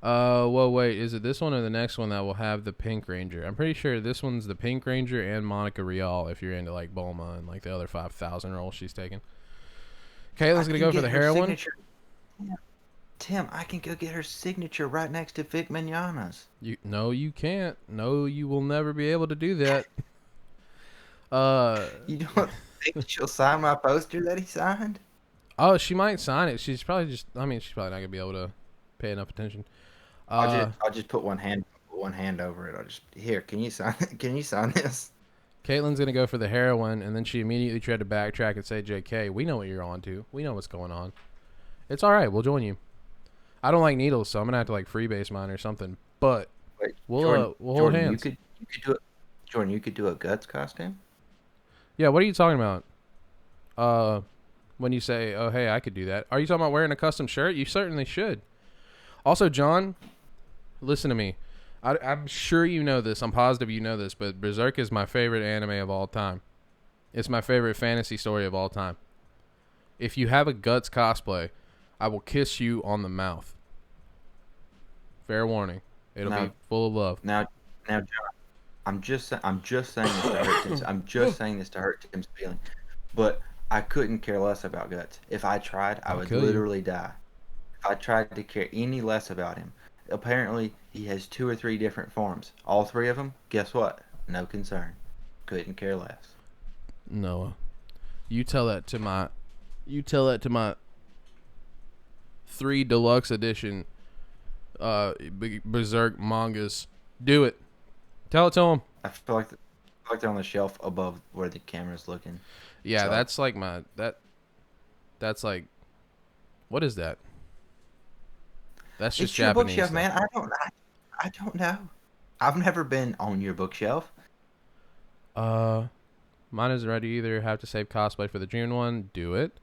[SPEAKER 2] Well, wait, is it this one or the next one that will have the Pink Ranger? I'm pretty sure this one's the Pink Ranger and Monica Rial if you're into like Bulma and like the other 5,000 roles she's taken.
[SPEAKER 1] I
[SPEAKER 2] Caitlin's gonna
[SPEAKER 1] can
[SPEAKER 2] go for
[SPEAKER 1] get
[SPEAKER 2] the
[SPEAKER 1] her
[SPEAKER 2] heroine.
[SPEAKER 1] signature. Tim, I can go get her signature right next to Vic Mignogna's.
[SPEAKER 2] No, you can't. No, you will never be able to do that. Uh,
[SPEAKER 1] You don't think she'll sign my poster that he signed?
[SPEAKER 2] oh, she might sign it. She's probably just. I mean, she's probably not gonna be able to pay enough attention. Uh,
[SPEAKER 1] I'll just put one hand over it. I'll just here. Can you sign? Can you sign this?
[SPEAKER 2] Caitlin's gonna go for the heroine, and then she immediately tried to backtrack and say, "JK, we know what you're on to. We know what's going on. It's all right. We'll join you." I don't like needles, so I'm gonna have to like freebase mine or something. But
[SPEAKER 1] Wait,
[SPEAKER 2] we'll
[SPEAKER 1] Jordan,
[SPEAKER 2] we'll hold
[SPEAKER 1] Jordan,
[SPEAKER 2] hands.
[SPEAKER 1] you could do it. Jordan, you could do a guts costume.
[SPEAKER 2] Yeah, what are you talking about? Uh, when you say, "Oh, hey, I could do that," are you talking about wearing a custom shirt? You certainly should. Also, John, listen to me. I'm sure you know this. I'm positive you know this, but Berserk is my favorite anime of all time. It's my favorite fantasy story of all time. If you have a Guts cosplay, I will kiss you on the mouth. Fair warning. It'll
[SPEAKER 1] Now,
[SPEAKER 2] be full of love.
[SPEAKER 1] now, John, I'm just saying this to hurt Tim's. I'm just saying this to hurt Tim's feeling. But I couldn't care less about guts. If I tried, I
[SPEAKER 2] I'll
[SPEAKER 1] would
[SPEAKER 2] kill you.
[SPEAKER 1] literally die. If I tried to care any less about him, Apparently, he has 2 or 3 different forms. All 3 of them, guess what? No concern. Couldn't care less.
[SPEAKER 2] Noah, you tell that to my, you tell that to my 3 deluxe edition Berserk mangas. Do it. Tell it to him.
[SPEAKER 1] I feel like they're on the shelf above where the camera's looking.
[SPEAKER 2] Yeah,
[SPEAKER 1] So
[SPEAKER 2] that's like my that's like, what is that? That's just
[SPEAKER 1] it's your
[SPEAKER 2] Japanese
[SPEAKER 1] bookshelf,
[SPEAKER 2] stuff.
[SPEAKER 1] man. I don't know. I've never been on your bookshelf.
[SPEAKER 2] Uh, Mine is ready. Either have to save cosplay for the June one. Do it.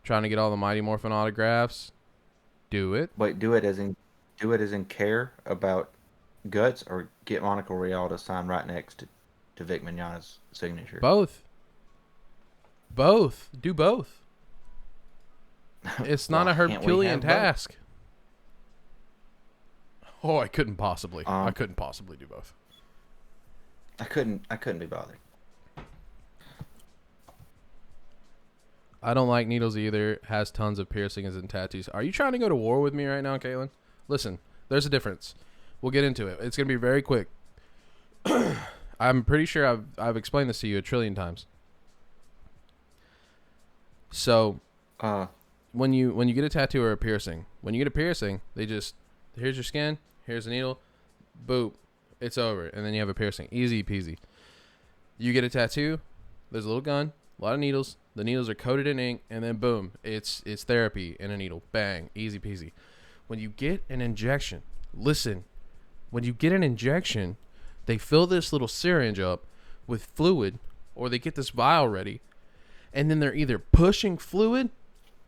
[SPEAKER 2] Trying to get all the Mighty Morphin autographs. Do it.
[SPEAKER 1] Wait, do it as in care about guts, or get Monaco Real to sign right next to Vic Mignogna's signature.
[SPEAKER 2] Both. Both. Do both. It's not a
[SPEAKER 1] Why can't we
[SPEAKER 2] Herculean
[SPEAKER 1] have both?
[SPEAKER 2] task. Oh, I couldn't possibly. I
[SPEAKER 1] Um,
[SPEAKER 2] couldn't possibly do both.
[SPEAKER 1] I couldn't be bothered.
[SPEAKER 2] I don't like needles either. Has tons of piercings and tattoos. Are you trying to go to war with me right now, Caitlin? Listen, there's a difference. We'll get into it. It's gonna be very quick. I'm pretty sure I've explained this to you a trillion times. So
[SPEAKER 1] Uh,
[SPEAKER 2] when you get a tattoo or a piercing, when you get a piercing, they just, here's your skin, here's a needle, boop, it's over, and then you have a piercing, easy peasy. You get a tattoo, there's a little gun, a lot of needles. The needles are coated in ink, and then boom, it's therapy in a needle, bang, easy peasy. When you get an injection, listen, when you get an injection, they fill this little syringe up with fluid, or they get this vial ready, and then they're either pushing fluid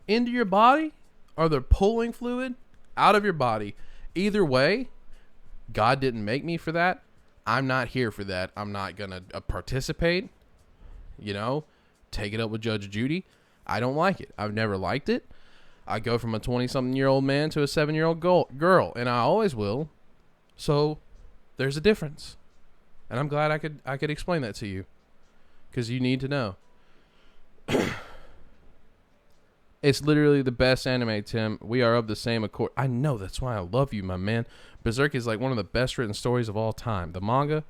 [SPEAKER 2] into your body or they're pulling fluid out of your body. Either way, God didn't make me for that. I'm not here for that. I'm not going to participate. You know, take it up with Judge Judy. I don't like it. I've never liked it. I go from a 20-something-year-old man to a 7-year-old girl, and I always will. So there's a difference. And I'm glad I could explain that to you, because you need to know. It's literally the best anime, Tim. We are of the same accord. I know, that's why I love you, my man. Berserk is like one of the best written stories of all time. The manga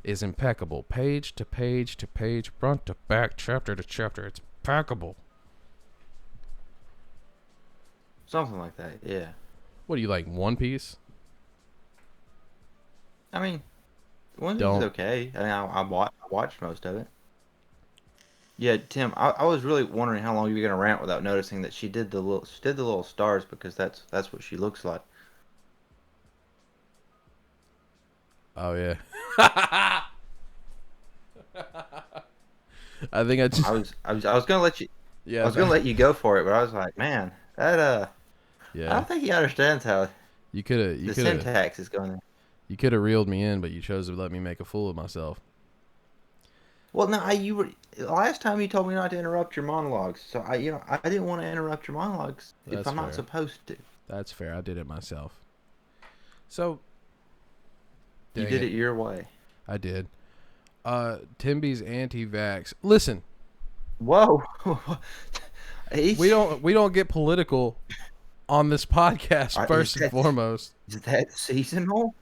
[SPEAKER 2] is impeccable. Page to page to page, front to back, chapter to chapter. It's impeccable.
[SPEAKER 1] something like that. Yeah.
[SPEAKER 2] What do you like, One Piece?
[SPEAKER 1] I mean, One Piece is
[SPEAKER 2] Don't.
[SPEAKER 1] okay. I mean, I watched most of it. Yeah, Tim, I was really wondering how long you were gonna rant without noticing that she did the little stars, because that's what she looks like.
[SPEAKER 2] Oh, yeah. I think I just...
[SPEAKER 1] I was gonna let you
[SPEAKER 2] Yeah,
[SPEAKER 1] I was gonna let you go for it, but I was like, man, that I
[SPEAKER 2] yeah.
[SPEAKER 1] don't think he understands how
[SPEAKER 2] You could have
[SPEAKER 1] the syntax is going.
[SPEAKER 2] you could have reeled me in, but you chose to let me make a fool of myself.
[SPEAKER 1] Well, no, you were last time you told me not to interrupt your monologues, so I didn't want to interrupt your monologues if
[SPEAKER 2] That's
[SPEAKER 1] I'm not
[SPEAKER 2] fair.
[SPEAKER 1] supposed to.
[SPEAKER 2] That's fair. I did it myself. So,
[SPEAKER 1] You
[SPEAKER 2] dang
[SPEAKER 1] did
[SPEAKER 2] it.
[SPEAKER 1] it your way.
[SPEAKER 2] I did. Timby's anti-vax. Listen,
[SPEAKER 1] Whoa.
[SPEAKER 2] we don't get political on this podcast
[SPEAKER 1] Is
[SPEAKER 2] first and foremost.
[SPEAKER 1] is that seasonal?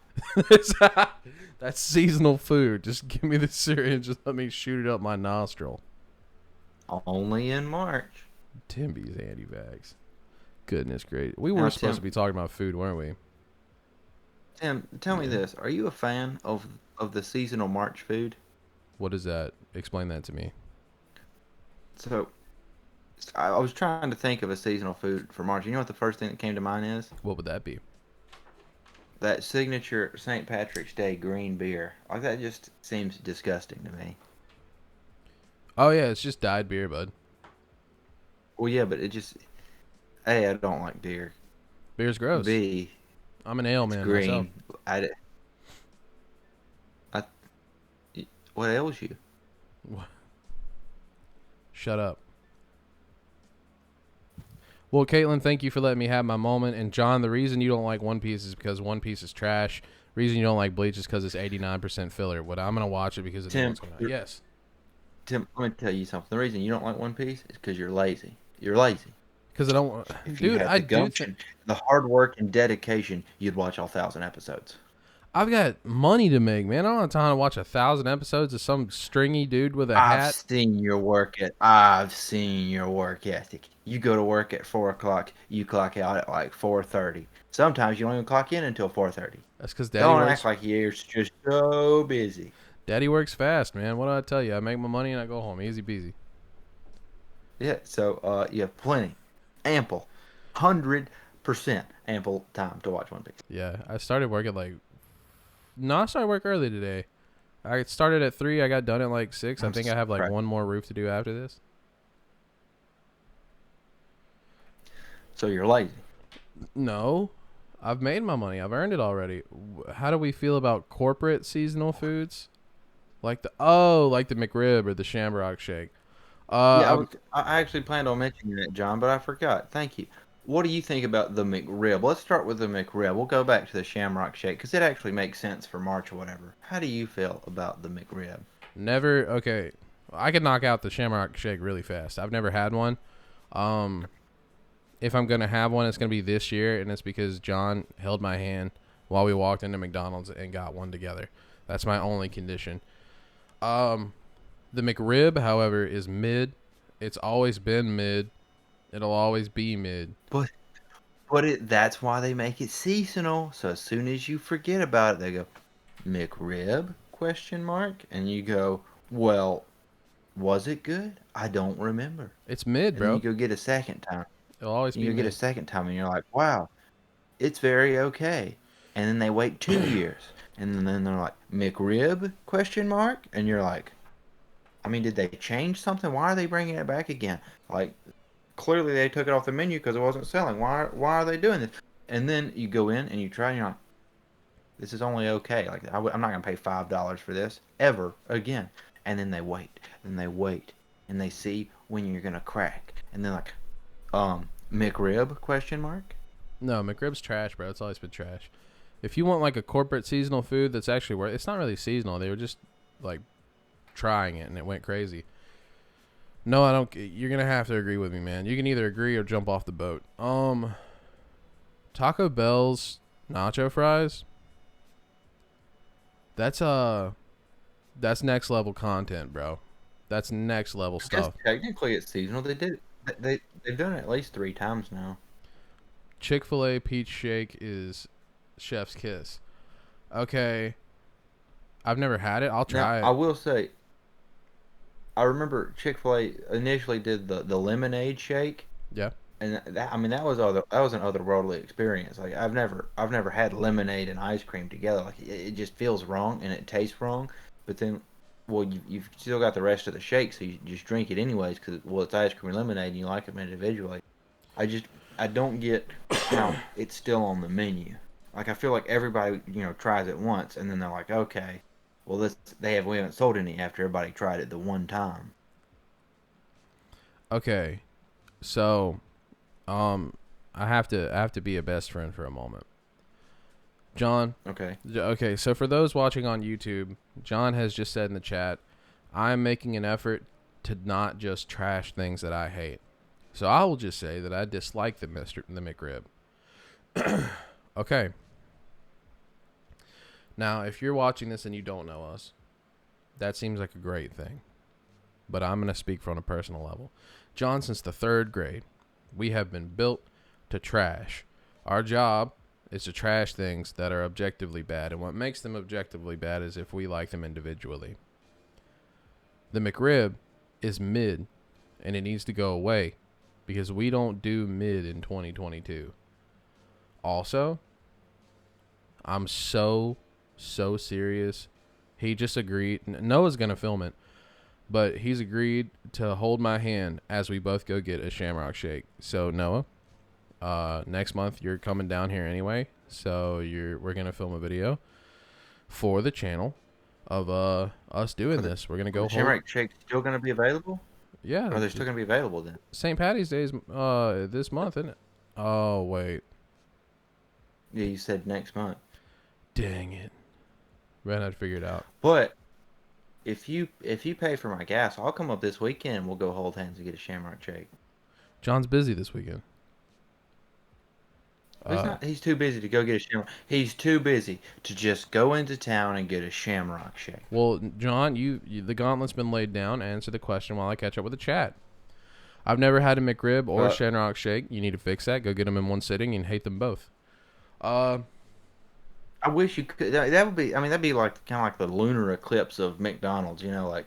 [SPEAKER 2] That's seasonal food. Just give me the syringe and let me shoot it up my nostril.
[SPEAKER 1] Only in March.
[SPEAKER 2] Timby's anti-vax. Goodness great. We
[SPEAKER 1] Now,
[SPEAKER 2] were supposed
[SPEAKER 1] Tim,
[SPEAKER 2] to be talking about food, weren't we?
[SPEAKER 1] Tim, tell me
[SPEAKER 2] Yeah.
[SPEAKER 1] this: are you a fan of the seasonal March food?
[SPEAKER 2] What is that? Explain that to me.
[SPEAKER 1] So, I was trying to think of a seasonal food for March. You know what the first thing that came to mind is?
[SPEAKER 2] What would that be?
[SPEAKER 1] That signature St. Patrick's Day green beer. Like, that just seems disgusting to me.
[SPEAKER 2] Oh yeah, it's just dyed beer, bud.
[SPEAKER 1] Well, yeah, but it just A, I don't like beer.
[SPEAKER 2] Beer's gross.
[SPEAKER 1] B,
[SPEAKER 2] I'm an ale
[SPEAKER 1] it's
[SPEAKER 2] man myself.
[SPEAKER 1] green. I, what ails you?
[SPEAKER 2] Shut up. Well, Caitlin, thank you for letting me have my moment. And John, the reason you don't like One Piece is because One Piece is trash. Reason you don't like Bleach is because it's 89% filler. What I'm gonna watch it because of what's going on. Yes.
[SPEAKER 1] Tim, let me tell you something. The reason you don't like One Piece is because you're lazy. You're lazy.
[SPEAKER 2] Because I don't want,
[SPEAKER 1] If you
[SPEAKER 2] dude.
[SPEAKER 1] had
[SPEAKER 2] I
[SPEAKER 1] the
[SPEAKER 2] do think
[SPEAKER 1] gumption, the hard work and dedication, you'd watch all 1,000 episodes.
[SPEAKER 2] I've got money to make, man. I don't have time to watch 1,000 episodes of some stringy dude with a
[SPEAKER 1] I've
[SPEAKER 2] hat.
[SPEAKER 1] seen your work et I've seen your work ethic. You go to work at 4 o'clock, you clock out at like 4:30. Sometimes you don't even clock in until 4:30.
[SPEAKER 2] That's because
[SPEAKER 1] Don't act like you're just so busy.
[SPEAKER 2] Daddy works fast, man. What do I tell you? I make my money and I go home, easy peasy.
[SPEAKER 1] Yeah, so you have plenty, ample, 100% ample time to watch One Piece.
[SPEAKER 2] Yeah, I started work at like. No, I started work early today. I started at 3. I got done at like 6. I
[SPEAKER 1] I'm
[SPEAKER 2] think I have like
[SPEAKER 1] surprised.
[SPEAKER 2] one more roof to do after this.
[SPEAKER 1] So you're lazy.
[SPEAKER 2] No, I've made my money. I've earned it already. How do we feel about corporate seasonal foods? Like the McRib or the Shamrock Shake.
[SPEAKER 1] Yeah,
[SPEAKER 2] I'm
[SPEAKER 1] I actually planned on mentioning that, John, but I forgot. Thank you. What do you think about the McRib? Let's start with the McRib. We'll go back to the Shamrock Shake because it actually makes sense for March or whatever. How do you feel about the McRib?
[SPEAKER 2] never okay. I could knock out the Shamrock Shake really fast. I've never had one. Um, if I'm gonna have one, it's gonna be this year, and it's because John held my hand while we walked into McDonald's and got one together. That's my only condition. Um, the McRib, however, is mid. It's always been mid. It'll always be mid.
[SPEAKER 1] But that's why they make it seasonal. So as soon as you forget about it, they go McRib question mark, and you go, well, was it good? I don't remember.
[SPEAKER 2] It's mid,
[SPEAKER 1] And then you
[SPEAKER 2] bro.
[SPEAKER 1] go get a second time.
[SPEAKER 2] It'll always
[SPEAKER 1] And
[SPEAKER 2] be
[SPEAKER 1] you get a
[SPEAKER 2] mid.
[SPEAKER 1] second time, and you're like, wow, it's very okay. And then they wait 2 years, and then they're like McRib question mark, and you're like, I mean, did they change something? Why are they bringing it back again? Like, clearly they took it off the menu because it wasn't selling. Why are they doing this? And then you go in and you try, and you're like, this is only okay. Like, I'm not gonna pay $5 for this ever again. And then they wait, and they wait, and they see when you're gonna crack, and they're like, McRib question mark.
[SPEAKER 2] No, McRib's trash, bro. It's always been trash. If you want like a corporate seasonal food that's actually worth, it's not really seasonal. They were just like trying it and it went crazy. No, I don't. You're gonna have to agree with me, man. You can either agree or jump off the boat. Taco Bell's nacho fries. That's that's next level content, bro. That's next level
[SPEAKER 1] I guess
[SPEAKER 2] stuff.
[SPEAKER 1] technically it's seasonal. They've done it at least 3 times now.
[SPEAKER 2] Chick-fil-A peach shake is chef's kiss. Okay, I've never had it. I'll
[SPEAKER 1] Now
[SPEAKER 2] try
[SPEAKER 1] I
[SPEAKER 2] it.
[SPEAKER 1] will say, I remember Chick-fil-A initially did the lemonade shake,
[SPEAKER 2] Yeah.
[SPEAKER 1] and that I mean that was an otherworldly experience. Like I've never had lemonade and ice cream together. Like it just feels wrong and it tastes wrong. But then, well, you've still got the rest of the shake, so you just drink it anyways because well it's ice cream and lemonade and you like them individually. I just I don't get how it's still on the menu. Like I feel like everybody tries it once and then they're like okay, well this we haven't sold any after everybody tried it the one time.
[SPEAKER 2] Okay. So, um, I have to be a best friend for a moment. John.
[SPEAKER 1] Okay.
[SPEAKER 2] Okay. So for those watching on YouTube, John has just said in the chat, I'm making an effort to not just trash things that I hate. So I will just say that I dislike the McRib. Okay. Now, if you're watching this and you don't know us, that seems like a great thing. But I'm going to speak from a personal level. John, since the 3rd grade, we have been built to trash. Our job is to trash things that are objectively bad. And what makes them objectively bad is if we like them individually. The McRib is mid, and it needs to go away because we don't do mid in 2022. Also, I'm so serious. He just agreed. Noah's going to film it, but he's agreed to hold my hand as we both go get a Shamrock Shake. So, Noah, next month you're coming down here anyway. So, we're going to film a video for the channel of us doing this. We're going to go
[SPEAKER 1] The
[SPEAKER 2] hold.
[SPEAKER 1] Shamrock Shake's still going to be available?
[SPEAKER 2] Yeah.
[SPEAKER 1] Or they're still going to be available then?
[SPEAKER 2] St. Patty's Day is this month, isn't it? Oh, wait.
[SPEAKER 1] Yeah, you said next month.
[SPEAKER 2] Dang it. We're going to have to figure it out.
[SPEAKER 1] But if you pay for my gas, I'll come up this weekend and we'll go hold hands and get a Shamrock Shake.
[SPEAKER 2] John's busy this weekend.
[SPEAKER 1] He's
[SPEAKER 2] Uh,
[SPEAKER 1] not. He's too busy to go get a shamrock. He's too busy to just go into town and get a shamrock shake.
[SPEAKER 2] well, John, the gauntlet's been laid down. Answer the question while I catch up with the chat. I've never had a McRib or a
[SPEAKER 1] But
[SPEAKER 2] Shamrock Shake. You need to fix that. Go get them in one sitting and hate them both. Uh,
[SPEAKER 1] I wish you could. That would be. I mean, that'd be like kind of like the lunar eclipse of McDonald's. You know, like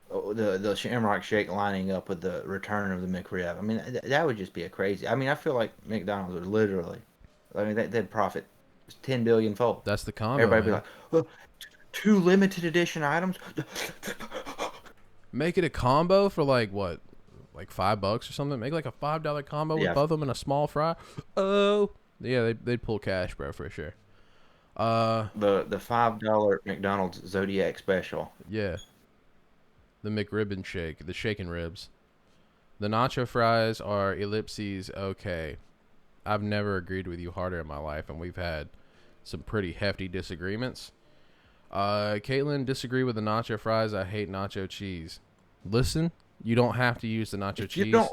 [SPEAKER 1] the Shamrock Shake lining up with the return of the McRib. I mean, that would just be a crazy. I mean, I feel like McDonald's would literally. I mean, they'd profit 10 billion fold.
[SPEAKER 2] that's the combo,
[SPEAKER 1] Everybody'd be
[SPEAKER 2] man.
[SPEAKER 1] like, well, two limited edition items.
[SPEAKER 2] Make it a combo for like what, like $5 or something. Make like a $5 combo with
[SPEAKER 1] Yeah,
[SPEAKER 2] both of them and a small fry. Oh, yeah, they'd pull cash, bro, for sure.
[SPEAKER 1] the $5 McDonald's Zodiac special.
[SPEAKER 2] Yeah, the McRib and shake, the shaken ribs. The nacho fries are ellipses. Okay, I've never agreed with you harder in my life, and we've had some pretty hefty disagreements. Caitlin, disagree with the nacho fries. I hate nacho cheese. Listen, you don't have to use the nacho
[SPEAKER 1] If you
[SPEAKER 2] cheese.
[SPEAKER 1] don't,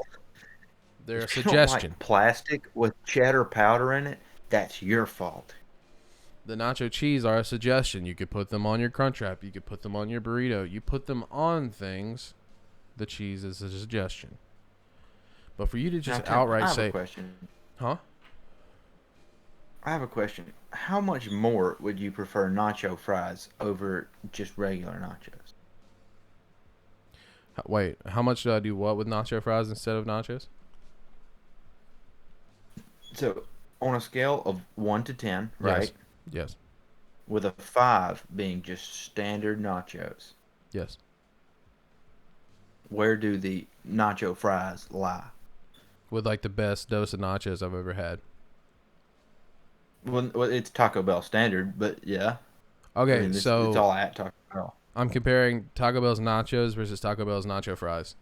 [SPEAKER 2] They're a
[SPEAKER 1] if you don't
[SPEAKER 2] suggestion.
[SPEAKER 1] like plastic with cheddar powder in it, that's your fault.
[SPEAKER 2] The nacho cheese are a suggestion. You could put them on your Crunchwrap. You could put them on your burrito. You put them on things. The cheese is a suggestion. But for you to
[SPEAKER 1] Now,
[SPEAKER 2] just
[SPEAKER 1] Tim, I
[SPEAKER 2] outright
[SPEAKER 1] have a
[SPEAKER 2] say,
[SPEAKER 1] question.
[SPEAKER 2] huh?
[SPEAKER 1] I have a question. How much more would you prefer nacho fries over just regular nachos?
[SPEAKER 2] Wait, how much do I do what with nacho fries instead of nachos?
[SPEAKER 1] So, on a scale of 1 to 10,
[SPEAKER 2] Yes.
[SPEAKER 1] right?
[SPEAKER 2] Yes.
[SPEAKER 1] With a 5 being just standard nachos,
[SPEAKER 2] Yes.
[SPEAKER 1] where do the nacho fries lie?
[SPEAKER 2] With like the best dose of nachos I've ever had.
[SPEAKER 1] Well, it's Taco Bell standard, but yeah. I
[SPEAKER 2] Okay,
[SPEAKER 1] mean, it's
[SPEAKER 2] so
[SPEAKER 1] all at Taco Bell.
[SPEAKER 2] I'm comparing Taco Bell's nachos versus Taco Bell's nacho fries.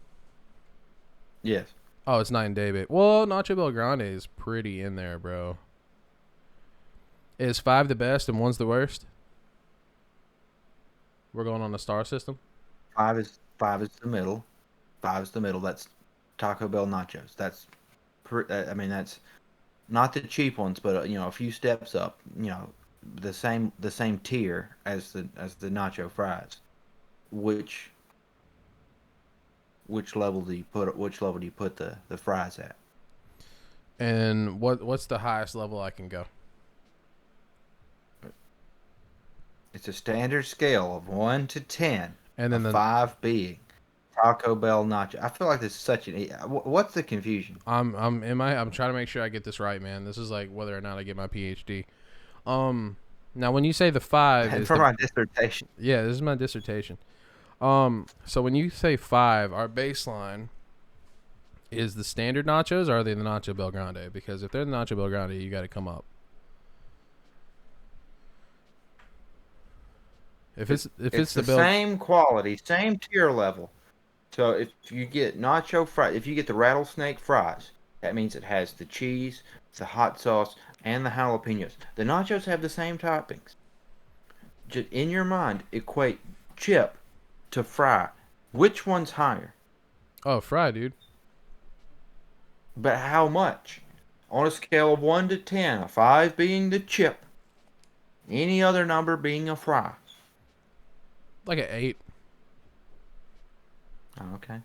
[SPEAKER 1] Yes.
[SPEAKER 2] Oh, it's night and day, babe. Well, Nacho Bel Grande is pretty in there, bro. Is 5 the best and 1's the worst? We're going on a star system?
[SPEAKER 1] Five is the middle. Five is the middle. That's Taco Bell nachos. I mean, that's not the cheap ones, but a few steps up. The same tier as the nacho fries. Which level do you put? Which level do you put the fries at?
[SPEAKER 2] And what's the highest level I can go?
[SPEAKER 1] It's a standard scale of 1 to 10.
[SPEAKER 2] And
[SPEAKER 1] A
[SPEAKER 2] then
[SPEAKER 1] 5 being Taco Bell nacho. I feel like this is such an. What's the confusion?
[SPEAKER 2] I'm trying to make sure I get this right, man. This is like whether or not I get my PhD. Now when you say the 5 is
[SPEAKER 1] For my dissertation.
[SPEAKER 2] yeah, this is my dissertation. So when you say 5, our baseline is the standard nachos, or are they the Nacho Bel Grande? Because if they're the Nacho Bel Grande, you got to come up. If it's
[SPEAKER 1] It's
[SPEAKER 2] the
[SPEAKER 1] the
[SPEAKER 2] Bel,
[SPEAKER 1] same quality, same tier level. So if you get nacho fries, if you get the rattlesnake fries, that means it has the cheese, the hot sauce, and the jalapenos. The nachos have the same toppings. Just in your mind, equate chip to fry. Which one's higher?
[SPEAKER 2] oh, fry, dude.
[SPEAKER 1] But how much? On a scale of 1 to 10, a 5 being the chip, any other number being a fry.
[SPEAKER 2] Like an 8.
[SPEAKER 1] Okay.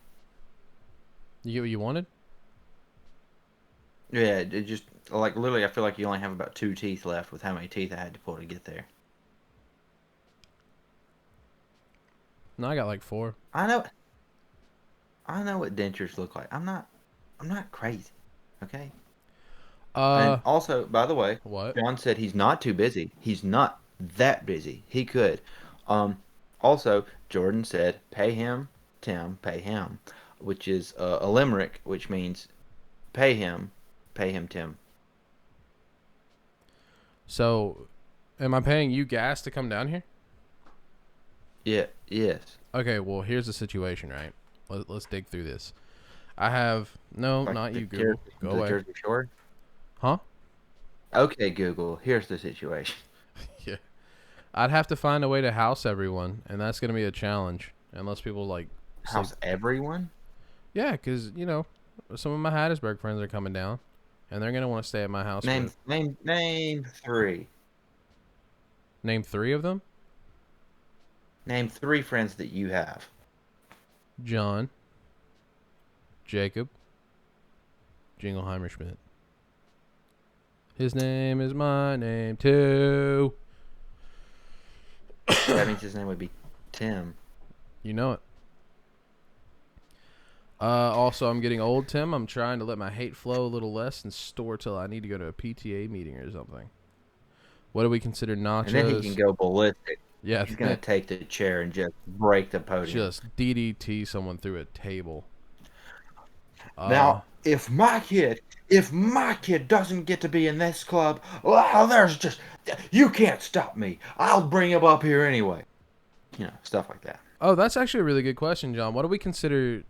[SPEAKER 2] You get what you wanted?
[SPEAKER 1] Yeah, it just like literally, I feel like you only have about 2 teeth left with how many teeth I had to pull to get there.
[SPEAKER 2] No, I got like 4.
[SPEAKER 1] I know. I know what dentures look like. I'm not crazy. Okay. And also, by the way,
[SPEAKER 2] What?
[SPEAKER 1] John said he's not too busy. He's not that busy. He could. Also, Jordan said, "Pay him, Tim. Pay him," which is a limerick, which means pay him, Tim.
[SPEAKER 2] So, am I paying you gas to come down here?
[SPEAKER 1] Yeah. Yes.
[SPEAKER 2] Okay, well, here's the situation, right? Let's dig through this. I have no,
[SPEAKER 1] Like
[SPEAKER 2] not
[SPEAKER 1] the
[SPEAKER 2] you, Google. Go
[SPEAKER 1] the
[SPEAKER 2] away.
[SPEAKER 1] Jersey Shore.
[SPEAKER 2] Huh?
[SPEAKER 1] Okay, Google. Here's the situation.
[SPEAKER 2] Yeah. I'd have to find a way to house everyone, and that's gonna be a challenge unless people like sleep.
[SPEAKER 1] How's everyone?
[SPEAKER 2] Yeah, because Some of my Hattiesburg friends are coming down, and they're gonna want to stay at my house
[SPEAKER 1] Name
[SPEAKER 2] for
[SPEAKER 1] name name three.
[SPEAKER 2] name 3 of them:
[SPEAKER 1] Name three friends that you have.
[SPEAKER 2] John, Jacob, Jingleheimer Schmidt. His name is my name too.
[SPEAKER 1] That means his name would be Tim.
[SPEAKER 2] You know it. Also, I'm getting old, Tim. I'm trying to let my hate flow a little less and store till I need to go to a PTA meeting or something. What do we consider
[SPEAKER 1] And then he can
[SPEAKER 2] nachos?
[SPEAKER 1] go ballistic.
[SPEAKER 2] Yeah,
[SPEAKER 1] He's gonna take the chair and just break the podium.
[SPEAKER 2] just DDT someone through a table. Uh,
[SPEAKER 1] Now, if my kid doesn't get to be in this club, well, there's just you can't stop me. I'll bring him up here anyway. Stuff like that.
[SPEAKER 2] oh, that's actually a really good question, John. What do we consider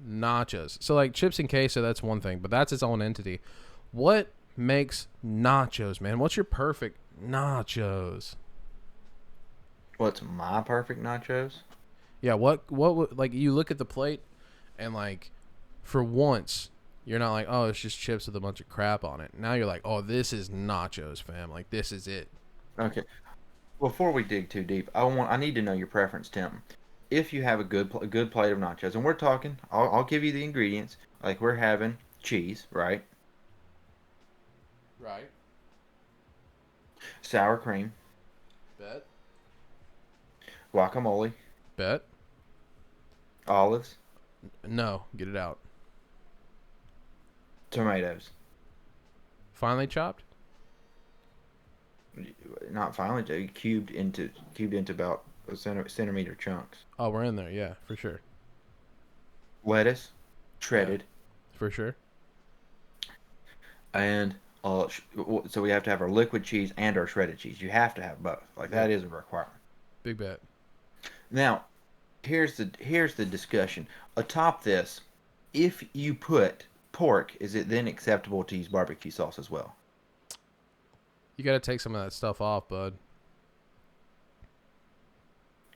[SPEAKER 2] nachos? So, like chips and queso, that's one thing, but that's its own entity. What makes nachos, man? What's your perfect nachos?
[SPEAKER 1] What's my perfect nachos?
[SPEAKER 2] Yeah, like you look at the plate and like for once you're not like, oh, it's just chips with a bunch of crap on it. Now you're like, oh, this is nachos, fam. Like this is it.
[SPEAKER 1] Okay. Before we dig too deep, I need to know your preference, Tim. If you have a good plate of nachos, and we're talking, I'll give you the ingredients. Like we're having cheese, right?
[SPEAKER 2] Right.
[SPEAKER 1] Sour cream,
[SPEAKER 2] Bet.
[SPEAKER 1] guacamole,
[SPEAKER 2] Bet.
[SPEAKER 1] olives,
[SPEAKER 2] No, get it out.
[SPEAKER 1] tomatoes.
[SPEAKER 2] Finely chopped.
[SPEAKER 1] Not finely, cubed into about centimeter chunks.
[SPEAKER 2] Oh, we're in there. Yeah, for sure.
[SPEAKER 1] Lettuce,
[SPEAKER 2] Yeah,
[SPEAKER 1] shredded,
[SPEAKER 2] for sure.
[SPEAKER 1] and so we have to have our liquid cheese and our shredded cheese. You have to have both. Like
[SPEAKER 2] Yep.
[SPEAKER 1] that is a requirement.
[SPEAKER 2] Big bet.
[SPEAKER 1] Now, here's the discussion. Atop this, if you put pork, is it then acceptable to use barbecue sauce as well?
[SPEAKER 2] You got to take some of that stuff off, bud.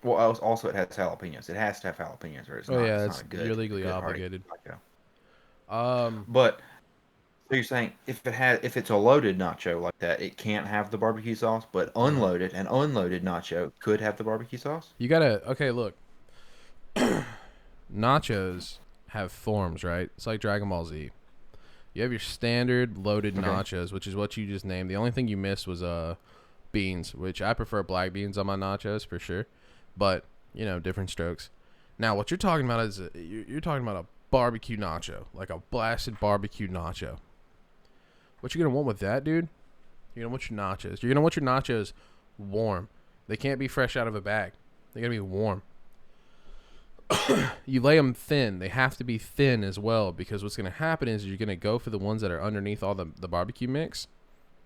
[SPEAKER 1] Well, also it has jalapenos. It has to have jalapenos, or it's
[SPEAKER 2] Oh
[SPEAKER 1] not.
[SPEAKER 2] yeah,
[SPEAKER 1] It's not
[SPEAKER 2] it's you're
[SPEAKER 1] a
[SPEAKER 2] legally
[SPEAKER 1] good hearty
[SPEAKER 2] obligated.
[SPEAKER 1] nacho.
[SPEAKER 2] Um,
[SPEAKER 1] But so you're saying if it's a loaded nacho like that, it can't have the barbecue sauce, but
[SPEAKER 2] no.
[SPEAKER 1] unloaded nacho could have the barbecue sauce.
[SPEAKER 2] You gotta. Okay, look. Nachos have forms, right? It's like Dragon Ball Z. You have your standard loaded
[SPEAKER 1] Okay.
[SPEAKER 2] nachos, which is what you just named. The only thing you missed was beans, which I prefer black beans on my nachos for sure. But different strokes. Now, what you're talking about is you're talking about a barbecue nacho, like a blasted barbecue nacho. What you're gonna want with that, dude? You're gonna want your nachos. You're gonna want your nachos warm. They can't be fresh out of a bag. They gotta be warm. You lay them thin. They have to be thin as well because what's going to happen is you're going to go for the ones that are underneath all the barbecue mix,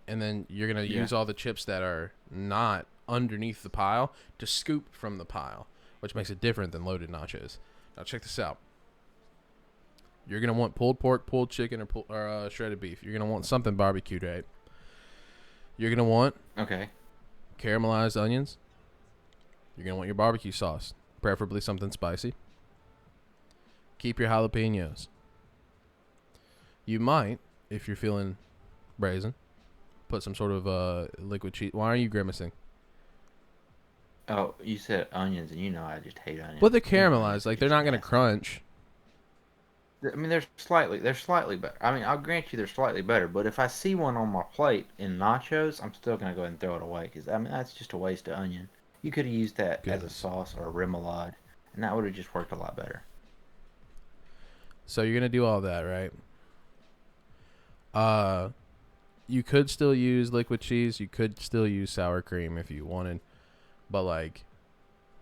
[SPEAKER 2] and then you're going to
[SPEAKER 1] Yeah.
[SPEAKER 2] use all the chips that are not underneath the pile to scoop from the pile, which makes it different than loaded nachos. Now check this out. You're going to want pulled pork, pulled chicken, or shredded beef. You're going to want something barbecued, right? You're going to want
[SPEAKER 1] Okay.
[SPEAKER 2] caramelized onions. You're going to want your barbecue sauce, preferably something spicy. Keep your jalapenos. You might, if you're feeling brazen, put some sort of liquid cheese. Why are you grimacing?
[SPEAKER 1] Oh, you said onions, and I just hate onions.
[SPEAKER 2] But they're
[SPEAKER 1] Onions
[SPEAKER 2] caramelized.
[SPEAKER 1] are
[SPEAKER 2] Like they're
[SPEAKER 1] just
[SPEAKER 2] not gonna
[SPEAKER 1] nasty.
[SPEAKER 2] crunch.
[SPEAKER 1] I mean, they're slightly better. I mean, I'll grant you they're slightly better, but if I see one on my plate in nachos, I'm still gonna go ahead and throw it away because I mean that's just a waste of onion. You could have used that as a
[SPEAKER 2] Goodness.
[SPEAKER 1] sauce or a remoulade, and that would have just worked a lot better.
[SPEAKER 2] So you're gonna do all that, right? Uh, you could still use liquid cheese. You could still use sour cream if you wanted, but like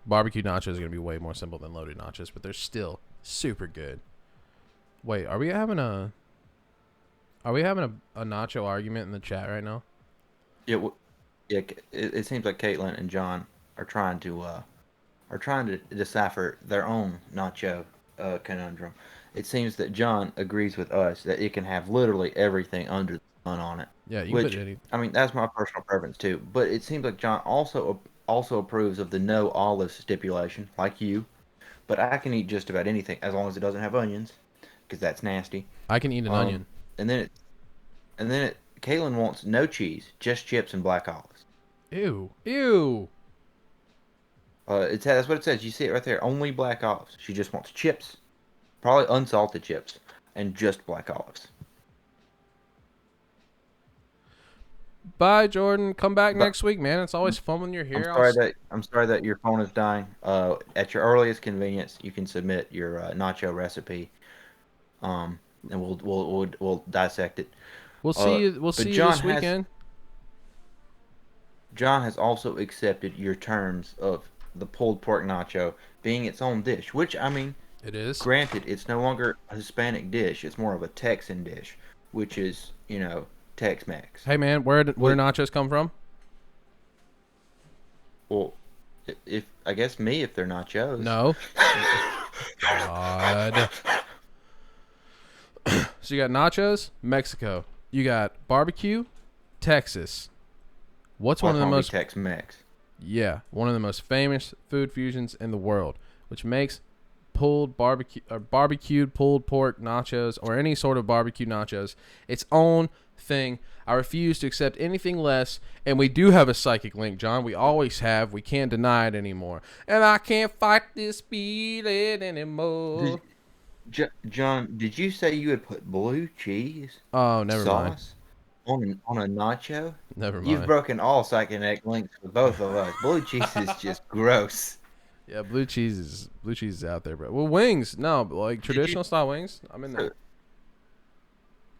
[SPEAKER 2] barbecue nachos are gonna be way more simple than loaded nachos, but they're still super good. Wait, are we having a nacho argument in the chat right now?
[SPEAKER 1] Yeah, yeah. It seems like Caitlin and John are trying to decipher their own nacho conundrum. It seems that John agrees with us that it can have literally everything under the sun on it,
[SPEAKER 2] Yeah, you can put
[SPEAKER 1] which
[SPEAKER 2] any.
[SPEAKER 1] I mean that's my personal preference too. But it seems like John also approves of the no olives stipulation, like you. But I can eat just about anything as long as it doesn't have onions. because that's nasty.
[SPEAKER 2] I can eat an
[SPEAKER 1] Um,
[SPEAKER 2] onion.
[SPEAKER 1] and then it Caitlin wants no cheese, just chips and black olives.
[SPEAKER 2] Ew. Ew.
[SPEAKER 1] That's what it says. You see it right there. Only black olives. She just wants chips, probably unsalted chips, and just black olives.
[SPEAKER 2] Bye, Jordan. Come back
[SPEAKER 1] But
[SPEAKER 2] next week, man. It's always fun when you're
[SPEAKER 1] I'm
[SPEAKER 2] here.
[SPEAKER 1] sorry that your phone is dying. At your earliest convenience, you can submit your nacho recipe. And we'll dissect it.
[SPEAKER 2] We'll see you. We'll
[SPEAKER 1] But
[SPEAKER 2] see you this weekend.
[SPEAKER 1] John has also accepted your terms of the pulled pork nacho being its own dish, which I mean,
[SPEAKER 2] It is.
[SPEAKER 1] granted, it's no longer a Hispanic dish; it's more of a Texan dish, which is Tex-Mex.
[SPEAKER 2] Hey, man. Where
[SPEAKER 1] Well,
[SPEAKER 2] nachos come from?
[SPEAKER 1] well, if I guess me if they're nachos.
[SPEAKER 2] No. God. So you got nachos, Mexico. You got barbecue, Texas. What's one
[SPEAKER 1] Why
[SPEAKER 2] of the
[SPEAKER 1] can't it be
[SPEAKER 2] most
[SPEAKER 1] Tex-Mex?
[SPEAKER 2] one of the most famous food fusions in the world, which makes pulled barbecue or barbecued pulled pork nachos or any sort of barbecue nachos its own thing. I refuse to accept anything less, and we do have a psychic link, John. We always have. We can't deny it anymore. And I can't fight this feeling anymore.
[SPEAKER 1] John, did you say you would put blue cheese
[SPEAKER 2] Oh, never mind.
[SPEAKER 1] sauce on a nacho?
[SPEAKER 2] Never
[SPEAKER 1] You've
[SPEAKER 2] mind.
[SPEAKER 1] broken all psychic links with both of us. Blue cheese is just gross.
[SPEAKER 2] Yeah, blue cheese is out there, bro. Well, wings, no, but like
[SPEAKER 1] Did you?
[SPEAKER 2] traditional style wings, I'm in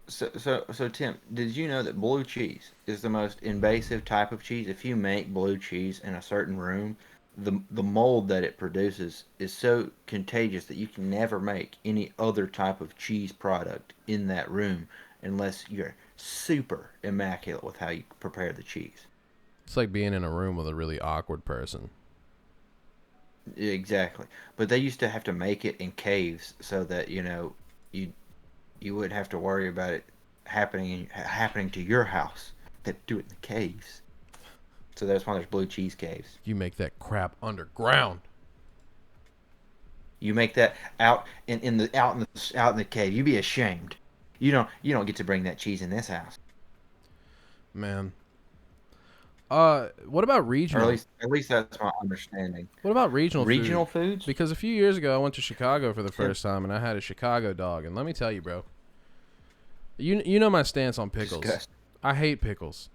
[SPEAKER 1] So,
[SPEAKER 2] there.
[SPEAKER 1] so Tim, did you know that blue cheese is the most invasive type of cheese? If you make blue cheese in a certain room, the mold that it produces is so contagious that you can never make any other type of cheese product in that room unless you're super immaculate with how you prepare the cheese.
[SPEAKER 2] It's like being in a room with a really awkward person.
[SPEAKER 1] Exactly. But they used to have to make it in caves so that, you you wouldn't have to worry about it happening to your house. They'd do it in the caves. So that's why there's blue cheese caves.
[SPEAKER 2] You make that crap underground.
[SPEAKER 1] You make that out in the cave. You'd be ashamed. You don't get to bring that cheese in this house.
[SPEAKER 2] Man. What about
[SPEAKER 1] Or
[SPEAKER 2] regional?
[SPEAKER 1] at least that's my understanding.
[SPEAKER 2] What about regional food?
[SPEAKER 1] Regional foods?
[SPEAKER 2] Because a few years ago I went to Chicago for the
[SPEAKER 1] Tim,
[SPEAKER 2] first time and I had a Chicago dog, and let me tell you, bro. You know my stance on pickles.
[SPEAKER 1] disgusting.
[SPEAKER 2] I hate pickles.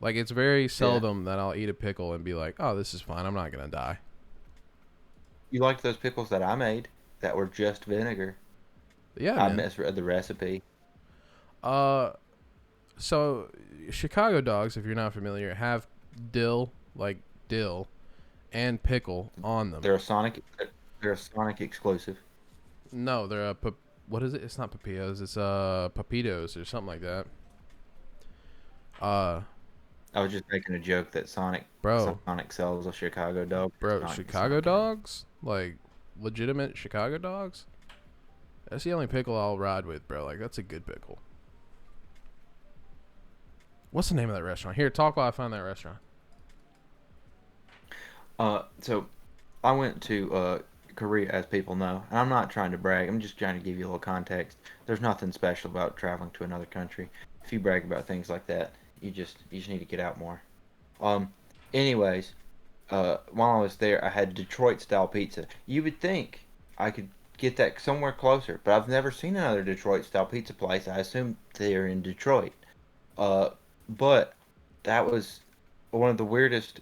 [SPEAKER 2] Like, it's very
[SPEAKER 1] Yeah.
[SPEAKER 2] seldom that I'll eat a pickle and be like, "Oh, this is fine. I'm not going to die."
[SPEAKER 1] You like those pickles that I made that were just vinegar?
[SPEAKER 2] Yeah,
[SPEAKER 1] I
[SPEAKER 2] man.
[SPEAKER 1] misread the recipe.
[SPEAKER 2] Uh So, Chicago dogs, if you're not familiar, have dill, like dill, and pickle on them.
[SPEAKER 1] They're a Sonic exclusive.
[SPEAKER 2] No, they're what is it? It's not papillos. It's papitos or something like that. Uh,
[SPEAKER 1] I was just making a joke that
[SPEAKER 2] bro,
[SPEAKER 1] Sonic sells a Chicago dog.
[SPEAKER 2] bro,
[SPEAKER 1] Sonic does
[SPEAKER 2] Chicago
[SPEAKER 1] not count.
[SPEAKER 2] dogs, like legitimate Chicago dogs. That's the only pickle I'll ride with, bro. Like, that's a good pickle. What's the name of that restaurant? Here, talk while I find that restaurant.
[SPEAKER 1] So I went to Korea, as people know, and I'm not trying to brag. I'm just trying to give you a little context. There's nothing special about traveling to another country. If you brag about things like that, you just need to get out more. Um, anyways, while I was there, I had Detroit style pizza. You would think I could get that somewhere closer, but I've never seen another Detroit style pizza place. I assume they're in Detroit. Uh, but that was one of the weirdest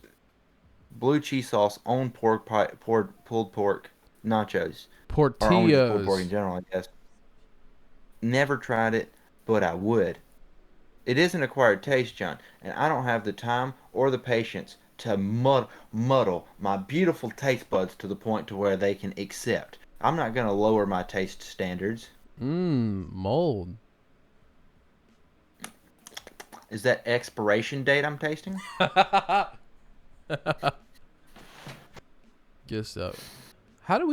[SPEAKER 1] blue cheese sauce on pulled pork nachos, or on just pulled pork in
[SPEAKER 2] Portillos.
[SPEAKER 1] general, I guess. Never tried it, but I would. It is an acquired taste, John, and I don't have the time or the patience to muddle my beautiful taste buds to the point to where they can accept. I'm not going to lower my taste standards.
[SPEAKER 2] Mold.
[SPEAKER 1] Is that expiration date I'm tasting?
[SPEAKER 2] Guess so. How do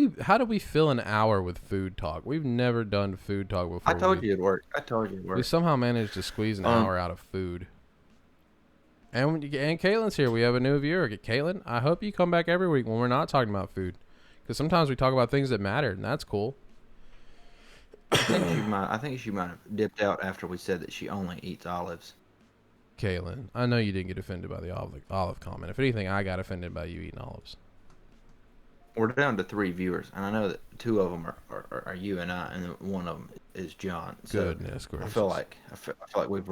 [SPEAKER 2] we fill an hour with food talk? We've never done food talk
[SPEAKER 1] I
[SPEAKER 2] before.
[SPEAKER 1] told you it'd work. I told you it'd
[SPEAKER 2] We
[SPEAKER 1] work.
[SPEAKER 2] somehow managed to squeeze an
[SPEAKER 1] Um,
[SPEAKER 2] hour out of food. And Caitlin's here. We have a new viewer. Caitlin, I hope you come back every week when we're not talking about food, because sometimes we talk about things that matter, and that's cool.
[SPEAKER 1] I think she might have dipped out after we said that she only eats olives.
[SPEAKER 2] Kaylin, I know you didn't get offended by the olive comment. If anything, I got offended by you eating olives.
[SPEAKER 1] We're down to 3 viewers, and I know that two of them are you and I, and then one of them is John. So
[SPEAKER 2] Goodness
[SPEAKER 1] I feel
[SPEAKER 2] gracious.
[SPEAKER 1] like we've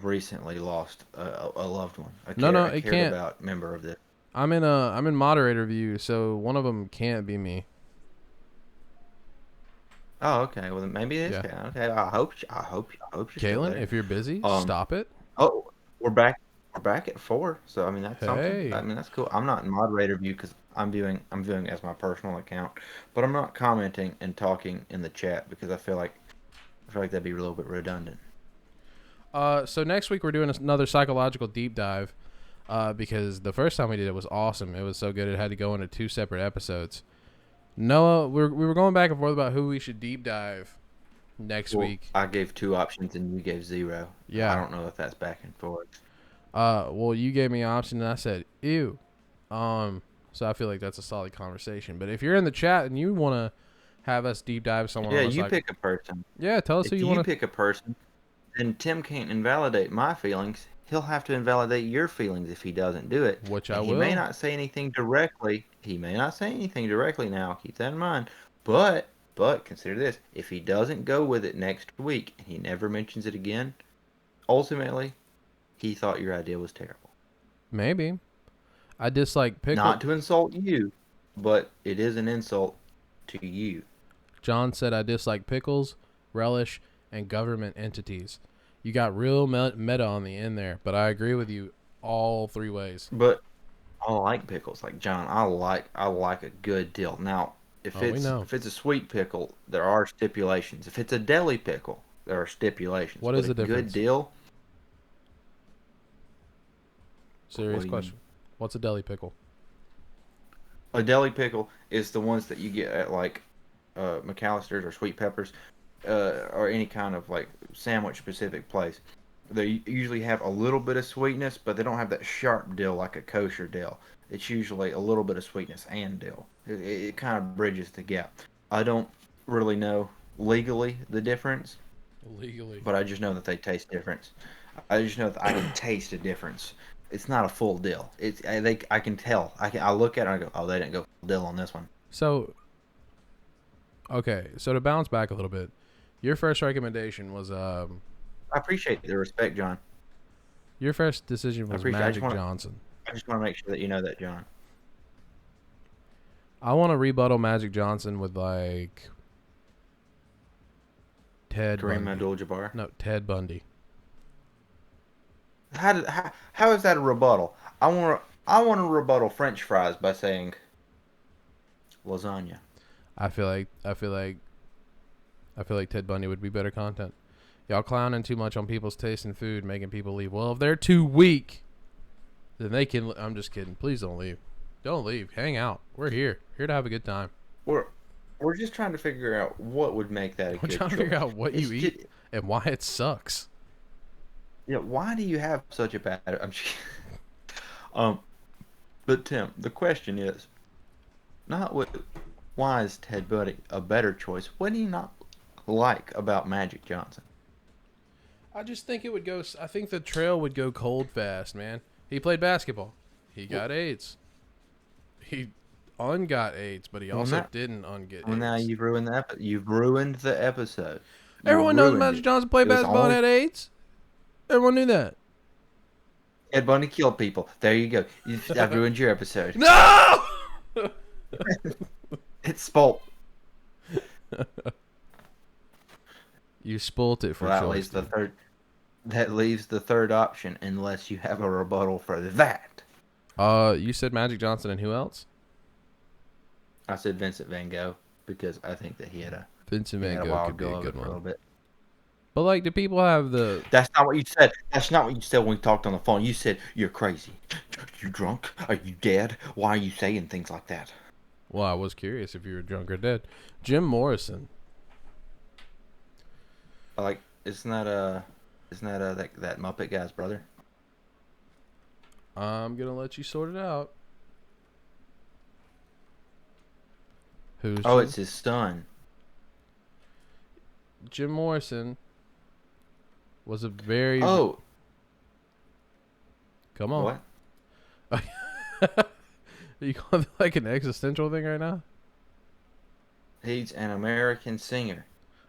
[SPEAKER 1] recently lost a loved one,
[SPEAKER 2] No, no,
[SPEAKER 1] a
[SPEAKER 2] it
[SPEAKER 1] cared
[SPEAKER 2] can't.
[SPEAKER 1] about member of this.
[SPEAKER 2] I'm in moderator view, so one of them can't be me.
[SPEAKER 1] Oh, okay. Well, then maybe it is
[SPEAKER 2] Yeah,
[SPEAKER 1] Kat. Okay. I hope she's still
[SPEAKER 2] Kaylin,
[SPEAKER 1] there.
[SPEAKER 2] if you're busy,
[SPEAKER 1] Um.
[SPEAKER 2] stop it.
[SPEAKER 1] Oh, we're back. We're back at 4. So I mean that's something. I
[SPEAKER 2] Hey,
[SPEAKER 1] mean that's cool. I'm not in moderator view because I'm viewing as my personal account, but I'm not commenting and talking in the chat because I feel like that'd be a little bit redundant.
[SPEAKER 2] so next week we're doing another psychological deep dive. Because the first time we did it was awesome. It was so good it had to go into 2 separate episodes. Noah, we were going back and forth about who we should deep dive next
[SPEAKER 1] Well,
[SPEAKER 2] week.
[SPEAKER 1] I gave 2 options and you gave 0. I
[SPEAKER 2] Yeah.
[SPEAKER 1] don't know if that's back and forth.
[SPEAKER 2] Well, you gave me an option and I said, ew. So I feel like that's a solid conversation. But if you're in the chat and you want to have us deep dive someone
[SPEAKER 1] Yeah,
[SPEAKER 2] on a
[SPEAKER 1] you
[SPEAKER 2] psych,
[SPEAKER 1] pick a person.
[SPEAKER 2] yeah, tell us who
[SPEAKER 1] If
[SPEAKER 2] you
[SPEAKER 1] you
[SPEAKER 2] want to.
[SPEAKER 1] pick a person, then Tim can't invalidate my feelings. He'll have to invalidate your feelings if he doesn't do it.
[SPEAKER 2] Which I
[SPEAKER 1] And he may
[SPEAKER 2] will.
[SPEAKER 1] not say anything directly. He may not say anything directly now. Keep that in mind. But consider this. If he doesn't go with it next week and he never mentions it again, ultimately, he thought your idea was terrible.
[SPEAKER 2] Maybe. I dislike pickle.
[SPEAKER 1] Not to insult you, but it is an insult to you.
[SPEAKER 2] John said I dislike pickles, relish, and government entities. You got real meta on the end there, but I agree with you all 3 ways.
[SPEAKER 1] But I like pickles, like John. I like a good deal. Now, if
[SPEAKER 2] Oh, we
[SPEAKER 1] it's
[SPEAKER 2] know.
[SPEAKER 1] if it's a sweet pickle, there are stipulations. If it's a deli pickle, there are stipulations.
[SPEAKER 2] What
[SPEAKER 1] But
[SPEAKER 2] is
[SPEAKER 1] a
[SPEAKER 2] the
[SPEAKER 1] good
[SPEAKER 2] difference?
[SPEAKER 1] deal, what
[SPEAKER 2] Serious
[SPEAKER 1] do you mean?
[SPEAKER 2] question. What's a deli pickle?
[SPEAKER 1] A deli pickle is the ones that you get at like McAllister's or Sweet Peppers, or any kind of like sandwich specific place. They usually have a little bit of sweetness, but they don't have that sharp dill like a kosher dill. It's usually a little bit of sweetness and dill. It kind of bridges the gap. I don't really know legally the difference,
[SPEAKER 2] Legally.
[SPEAKER 1] but I just know that they taste different. I just know that I can taste a difference. It's not a full dill. I can tell. I look at it and I go, oh, they didn't go full dill on this one.
[SPEAKER 2] So, okay. So to bounce back a little bit, your first recommendation was
[SPEAKER 1] I appreciate the respect, John.
[SPEAKER 2] your first decision
[SPEAKER 1] I
[SPEAKER 2] was
[SPEAKER 1] appreciate.
[SPEAKER 2] Magic Johnson.
[SPEAKER 1] I just want to make sure that you know that, John.
[SPEAKER 2] I want to rebuttal Magic Johnson with like Ted
[SPEAKER 1] Kareem
[SPEAKER 2] Bundy.
[SPEAKER 1] Abdul-Jabbar.
[SPEAKER 2] No, Ted Bundy.
[SPEAKER 1] How is that a rebuttal? I want to rebuttal French fries by saying lasagna.
[SPEAKER 2] I feel like Ted Bundy would be better content. Y'all clowning too much on people's taste in food, making people leave. Well, if they're too weak, then they can. I'm just kidding. Please don't leave. Don't leave. Hang out. We're here to have a good time.
[SPEAKER 1] We're we're just trying to figure out what would make that a
[SPEAKER 2] We're
[SPEAKER 1] good
[SPEAKER 2] trying to figure
[SPEAKER 1] choice.
[SPEAKER 2] out what
[SPEAKER 1] It's
[SPEAKER 2] you eat
[SPEAKER 1] just,
[SPEAKER 2] and why it sucks.
[SPEAKER 1] why do you have such a bad? I'm just, um, but Tim, the question is not why is Ted Bundy a better choice? What do you not like about Magic Johnson?
[SPEAKER 2] I just think it would go. I think the trail would go cold fast, man. He played basketball. He
[SPEAKER 1] Well,
[SPEAKER 2] got AIDS. He ungot AIDS, but he
[SPEAKER 1] well,
[SPEAKER 2] also
[SPEAKER 1] now,
[SPEAKER 2] didn't unget
[SPEAKER 1] well, now
[SPEAKER 2] AIDS.
[SPEAKER 1] you've ruined the episode. You
[SPEAKER 2] Everyone knows
[SPEAKER 1] ruined
[SPEAKER 2] Magic
[SPEAKER 1] it.
[SPEAKER 2] Johnson played
[SPEAKER 1] It was
[SPEAKER 2] basketball and
[SPEAKER 1] only
[SPEAKER 2] had AIDS. Everyone knew that.
[SPEAKER 1] Ted Bundy killed people. There you go. I've ruined your episode.
[SPEAKER 2] No!
[SPEAKER 1] It's spoilt.
[SPEAKER 2] You spoilt it for
[SPEAKER 1] Well, that
[SPEAKER 2] choice,
[SPEAKER 1] leaves the
[SPEAKER 2] dude.
[SPEAKER 1] third. That leaves the third option, unless you have a rebuttal for that.
[SPEAKER 2] You said Magic Johnson and who else?
[SPEAKER 1] I said Vincent Van Gogh because I think that he had a
[SPEAKER 2] Vincent
[SPEAKER 1] he
[SPEAKER 2] Van
[SPEAKER 1] had a
[SPEAKER 2] Gogh could
[SPEAKER 1] wild
[SPEAKER 2] be
[SPEAKER 1] go
[SPEAKER 2] a
[SPEAKER 1] of
[SPEAKER 2] good
[SPEAKER 1] it for a
[SPEAKER 2] one.
[SPEAKER 1] little bit.
[SPEAKER 2] But like, do people have the?
[SPEAKER 1] That's not what you said. That's not what you said when we talked on the phone. You said you're crazy. You drunk? Are you dead? Why are you saying things like that?
[SPEAKER 2] Well, I was curious if you were drunk or dead. Jim Morrison.
[SPEAKER 1] Like, isn't that that Muppet guy's brother?
[SPEAKER 2] I'm gonna let you sort it out. Who's
[SPEAKER 1] Oh,
[SPEAKER 2] Jim?
[SPEAKER 1] it's his son.
[SPEAKER 2] Jim Morrison was a very.
[SPEAKER 1] Oh,
[SPEAKER 2] Come on.
[SPEAKER 1] what?
[SPEAKER 2] Are you going like an existential thing right now?
[SPEAKER 1] He's an American singer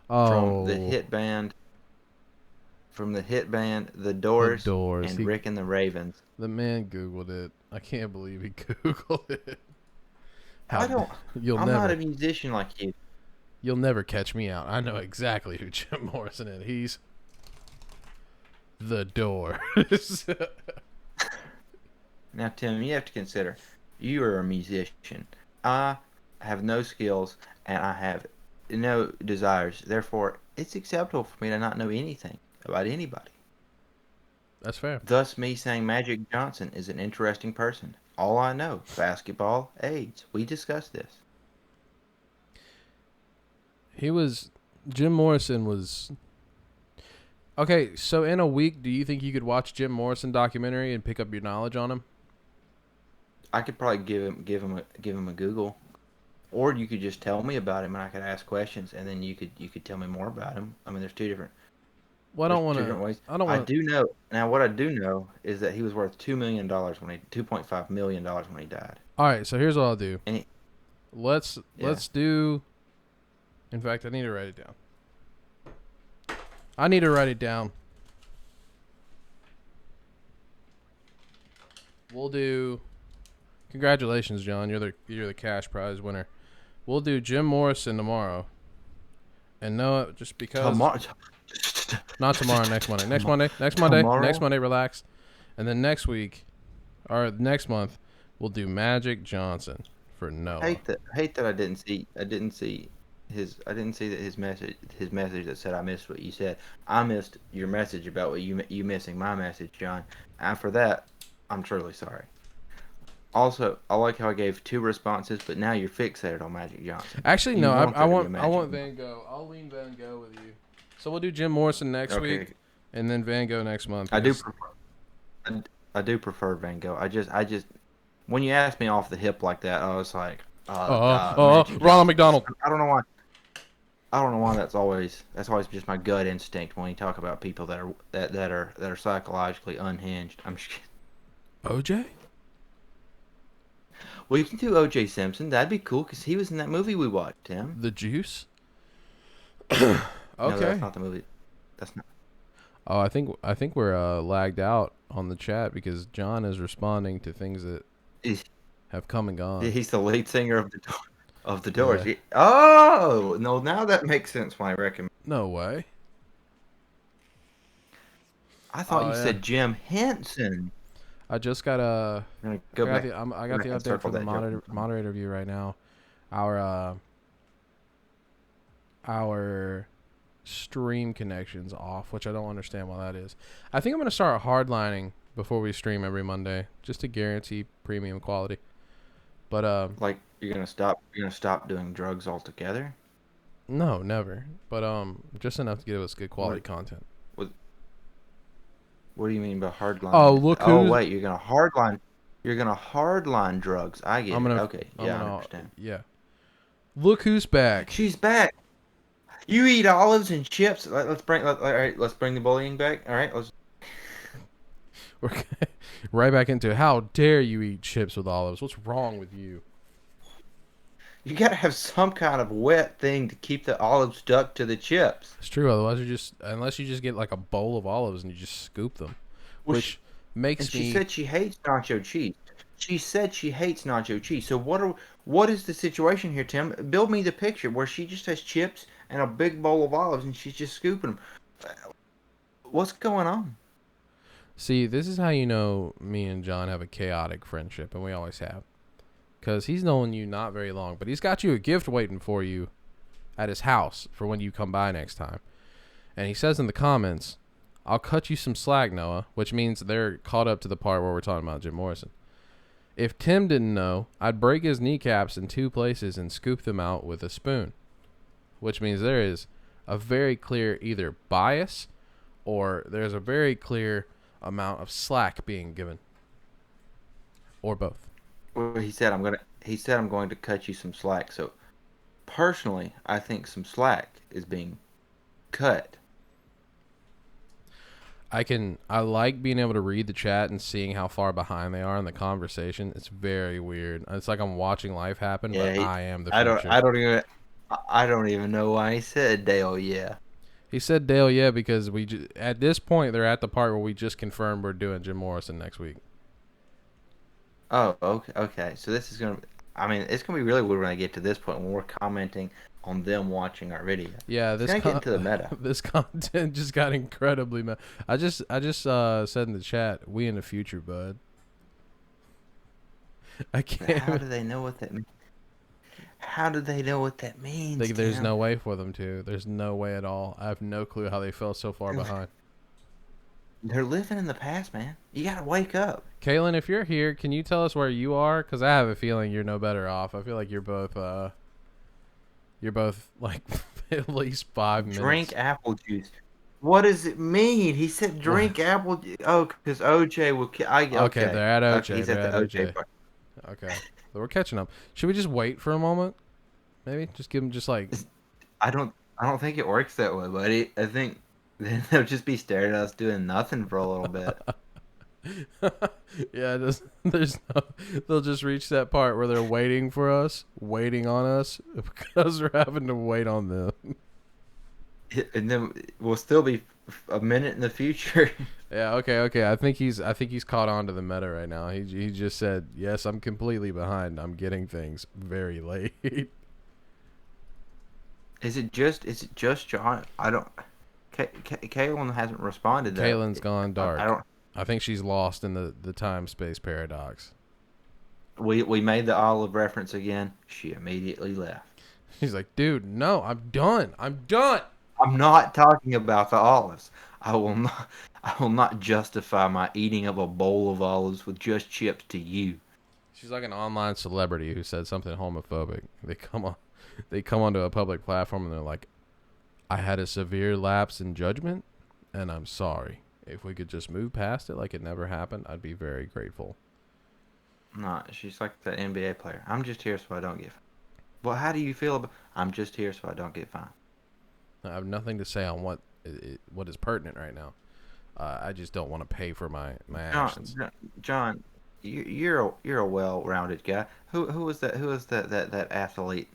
[SPEAKER 1] from the
[SPEAKER 2] Oh,
[SPEAKER 1] hit band The
[SPEAKER 2] the
[SPEAKER 1] Doors
[SPEAKER 2] Doors.
[SPEAKER 1] and Rick and the Ravens.
[SPEAKER 2] The man Googled it. I can't believe he Googled it.
[SPEAKER 1] I
[SPEAKER 2] How
[SPEAKER 1] don't.
[SPEAKER 2] you'll
[SPEAKER 1] I'm not a
[SPEAKER 2] never,
[SPEAKER 1] musician like you.
[SPEAKER 2] you'll never catch me out. I know exactly who Jim Morrison is. He's the Doors.
[SPEAKER 1] Now, Tim, you have to consider you are a musician. I have no skills and I have no desires. Therefore, it's acceptable for me to not know anything about anybody.
[SPEAKER 2] That's fair.
[SPEAKER 1] Thus, me saying Magic Johnson is an interesting person. All I know, basketball, AIDS. We discussed this.
[SPEAKER 2] He was Jim Morrison was okay. So in a week, do you think you could watch Jim Morrison documentary and pick up your knowledge on him?
[SPEAKER 1] I could probably give him a Google, or you could just tell me about him and I could ask questions, and then you could tell me more about him. I mean,
[SPEAKER 2] Well, I
[SPEAKER 1] there's
[SPEAKER 2] don't want
[SPEAKER 1] two
[SPEAKER 2] to.
[SPEAKER 1] different ways.
[SPEAKER 2] I don't
[SPEAKER 1] I
[SPEAKER 2] want.
[SPEAKER 1] do know now. What I do know is that he was worth $2 million when he $2.5 million when he died.
[SPEAKER 2] All right. So here's what I'll do.
[SPEAKER 1] And
[SPEAKER 2] Let's
[SPEAKER 1] yeah,
[SPEAKER 2] let's do. In fact, I need to write it down. I need to write it down. We'll do. Congratulations, John. You're the cash prize winner. We'll do Jim Morrison tomorrow. And no, just because
[SPEAKER 1] tomorrow,
[SPEAKER 2] not tomorrow, next Monday. Next
[SPEAKER 1] tomorrow.
[SPEAKER 2] Monday, relax. And then next week or next month, we'll do Magic Johnson for Noah.
[SPEAKER 1] Hate that I didn't see that his message that said I missed what you said. I missed your message about what you missing my message, John. And for that, I'm truly sorry. Also, I like how I gave two responses, but now you're fixated on Magic Johnson.
[SPEAKER 2] Actually,
[SPEAKER 1] You
[SPEAKER 2] no,
[SPEAKER 1] want
[SPEAKER 2] I
[SPEAKER 1] there to be a
[SPEAKER 2] want
[SPEAKER 1] Magic.
[SPEAKER 2] Van Gogh. I'll lean Van Gogh with you. So we'll do Jim Morrison next week,
[SPEAKER 1] Okay,
[SPEAKER 2] and then Van Gogh next month.
[SPEAKER 1] I do
[SPEAKER 2] Because
[SPEAKER 1] prefer I do prefer Van Gogh. I just when you asked me off the hip like that, I was like, Magic
[SPEAKER 2] Ronald
[SPEAKER 1] Johnson.
[SPEAKER 2] McDonald.
[SPEAKER 1] I don't know why. I don't know why that's always just my gut instinct when you talk about people that are psychologically unhinged. I'm just kidding.
[SPEAKER 2] OJ.
[SPEAKER 1] Well, you can do O.J. Simpson. That'd be cool because he was in that movie we watched, Tim.
[SPEAKER 2] The Juice.
[SPEAKER 1] No, that's
[SPEAKER 2] Okay.
[SPEAKER 1] not the movie. That's not.
[SPEAKER 2] Oh, I think we're lagged out on the chat because John is responding to things that
[SPEAKER 1] He's,
[SPEAKER 2] have come and gone.
[SPEAKER 1] he's the lead singer of the Doors.
[SPEAKER 2] Yeah.
[SPEAKER 1] Oh no, now that makes sense. When I recommend.
[SPEAKER 2] No way.
[SPEAKER 1] I thought
[SPEAKER 2] Oh
[SPEAKER 1] you
[SPEAKER 2] yeah.
[SPEAKER 1] said Jim Henson.
[SPEAKER 2] I just got a.
[SPEAKER 1] I'm gonna go back.
[SPEAKER 2] I
[SPEAKER 1] Go
[SPEAKER 2] got
[SPEAKER 1] back
[SPEAKER 2] the
[SPEAKER 1] and
[SPEAKER 2] update
[SPEAKER 1] circle
[SPEAKER 2] from the
[SPEAKER 1] that
[SPEAKER 2] moderator,
[SPEAKER 1] joke.
[SPEAKER 2] moderator view right now. Our stream connection's off, which I don't understand why that is. I think I'm gonna start hardlining before we stream every Monday, just to guarantee premium quality. But
[SPEAKER 1] Like you're gonna stop doing drugs altogether.
[SPEAKER 2] no, never. But just enough to give us good quality
[SPEAKER 1] What
[SPEAKER 2] content.
[SPEAKER 1] what what do you mean by
[SPEAKER 2] Oh,
[SPEAKER 1] hardline?
[SPEAKER 2] look
[SPEAKER 1] Oh
[SPEAKER 2] who's
[SPEAKER 1] wait, you're gonna hardline drugs. I get
[SPEAKER 2] I'm
[SPEAKER 1] it.
[SPEAKER 2] gonna
[SPEAKER 1] Okay,
[SPEAKER 2] I'm
[SPEAKER 1] yeah, I
[SPEAKER 2] gonna
[SPEAKER 1] understand.
[SPEAKER 2] yeah. Look who's back.
[SPEAKER 1] She's back. You eat olives and chips. All right. Let's bring the bullying back. All right. Let's.
[SPEAKER 2] We're right back into it. How dare you eat chips with olives? What's wrong with you?
[SPEAKER 1] You gotta have some kind of wet thing to keep the olives stuck to the chips.
[SPEAKER 2] It's true. Otherwise, unless you just get like a bowl of olives and you just scoop them,
[SPEAKER 1] Well,
[SPEAKER 2] which
[SPEAKER 1] and
[SPEAKER 2] makes
[SPEAKER 1] she
[SPEAKER 2] me.
[SPEAKER 1] said she hates nacho cheese. She said she hates nacho cheese. So what is the situation here, Tim? Build me the picture where she just has chips and a big bowl of olives and she's just scooping them. What's going on?
[SPEAKER 2] See, this is how you know me and John have a chaotic friendship, and we always have. Because he's known you not very long, but he's got you a gift waiting for you at his house for when you come by next time. And he says in the comments, I'll cut you some slack, Noah, which means they're caught up to the part where we're talking about Jim Morrison. If Tim didn't know, I'd break his kneecaps in two places and scoop them out with a spoon, which means there is a very clear either bias or there's a very clear amount of slack being given, or both.
[SPEAKER 1] Well, he said I'm going to cut you some slack. So personally, I think some slack is being cut.
[SPEAKER 2] I like being able to read the chat and seeing how far behind they are in the conversation. It's very weird. It's like I'm watching life happen, but
[SPEAKER 1] Yeah,
[SPEAKER 2] I am the
[SPEAKER 1] I don't.
[SPEAKER 2] future.
[SPEAKER 1] I don't even know why he said Dale. Yeah.
[SPEAKER 2] He said Dale, yeah, because at this point they're at the part where we just confirmed we're doing Jim Morrison next week.
[SPEAKER 1] Oh, okay. Okay. So this is gonna. I mean, it's gonna be really weird when I get to this point when we're commenting on them watching our video.
[SPEAKER 2] Yeah,
[SPEAKER 1] It's gonna get into the meta.
[SPEAKER 2] this content just got incredibly. I just said in the chat, we in the future, bud. I
[SPEAKER 1] But how
[SPEAKER 2] can't.
[SPEAKER 1] do they know what that means? How do they know what that means,
[SPEAKER 2] There's
[SPEAKER 1] Tim?
[SPEAKER 2] no way for them to. There's no way at all. I have no clue how they fell so far behind.
[SPEAKER 1] They're living in the past, man. You gotta wake up.
[SPEAKER 2] Kaylin, if you're here, can you tell us where you are? Because I have a feeling you're no better off. I feel like you're both like at least 5 minutes.
[SPEAKER 1] Drink apple juice. What does it mean? He said
[SPEAKER 2] What?
[SPEAKER 1] drink apple. Oh, because OJ will.
[SPEAKER 2] Okay,
[SPEAKER 1] Okay.
[SPEAKER 2] they're at
[SPEAKER 1] Okay,
[SPEAKER 2] OJ.
[SPEAKER 1] he's
[SPEAKER 2] They're
[SPEAKER 1] at
[SPEAKER 2] at
[SPEAKER 1] the OJ
[SPEAKER 2] OJ.
[SPEAKER 1] part.
[SPEAKER 2] Okay, so we're catching up. Should we just wait for a moment? Maybe just give them just like.
[SPEAKER 1] I don't think it works that way, buddy. I think then they'll just be staring at us doing nothing for a little bit.
[SPEAKER 2] Yeah, there's no. They'll just reach that part where they're waiting for us, waiting on us because we're having to wait on them.
[SPEAKER 1] And then we'll still be a minute in the future.
[SPEAKER 2] Yeah, okay. I think he's caught on to the meta right now. He just said, "Yes, I'm completely behind. I'm getting things very late."
[SPEAKER 1] Is it just John? I don't. Kaylin hasn't responded though.
[SPEAKER 2] Kaylin's gone
[SPEAKER 1] I
[SPEAKER 2] dark.
[SPEAKER 1] don't.
[SPEAKER 2] I think she's lost in the time space paradox.
[SPEAKER 1] We made the olive reference again. She immediately left.
[SPEAKER 2] She's like, "Dude, no, I'm done. I'm done."
[SPEAKER 1] I'm not talking about the olives. I will not. I will not justify my eating of a bowl of olives with just chips to you.
[SPEAKER 2] She's like an online celebrity who said something homophobic. They come onto a public platform and they're like, "I had a severe lapse in judgment, and I'm sorry. If we could just move past it like it never happened, I'd be very grateful."
[SPEAKER 1] No, she's like the NBA player. I'm just here so I don't get. Well, how do you feel about? I'm just here so I don't get fined.
[SPEAKER 2] I have nothing to say on what is pertinent right now. I just don't want to pay for my actions.
[SPEAKER 1] John, you're a well-rounded guy. Who was that? Who was that athlete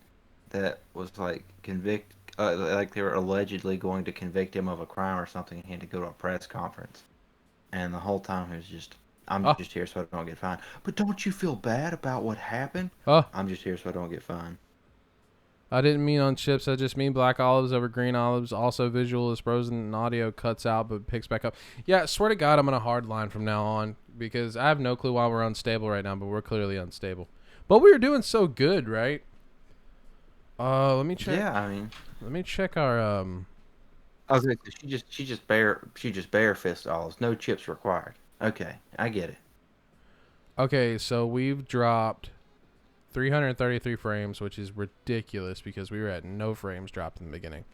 [SPEAKER 1] that was like convict? Like they were allegedly going to convict him of a crime or something. And he had to go to a press conference, and the whole time he was just, "I'm
[SPEAKER 2] Oh,
[SPEAKER 1] just here so I don't get fined." But don't you feel bad about what happened?
[SPEAKER 2] oh,
[SPEAKER 1] I'm just here so I don't get fined.
[SPEAKER 2] I didn't mean on chips. I just mean black olives over green olives. Also, visual is frozen and audio cuts out but picks back up. Yeah, swear to God, I'm on a hard line from now on because I have no clue why we're unstable right now, but we're clearly unstable. But we were doing so good, right? Let me check.
[SPEAKER 1] Yeah, I mean,
[SPEAKER 2] Let me check our
[SPEAKER 1] I was gonna say, she just bare fist olives, no chips required. Okay, I get it.
[SPEAKER 2] Okay, so we've dropped 333 frames, which is ridiculous because we were at no frames dropped in the beginning.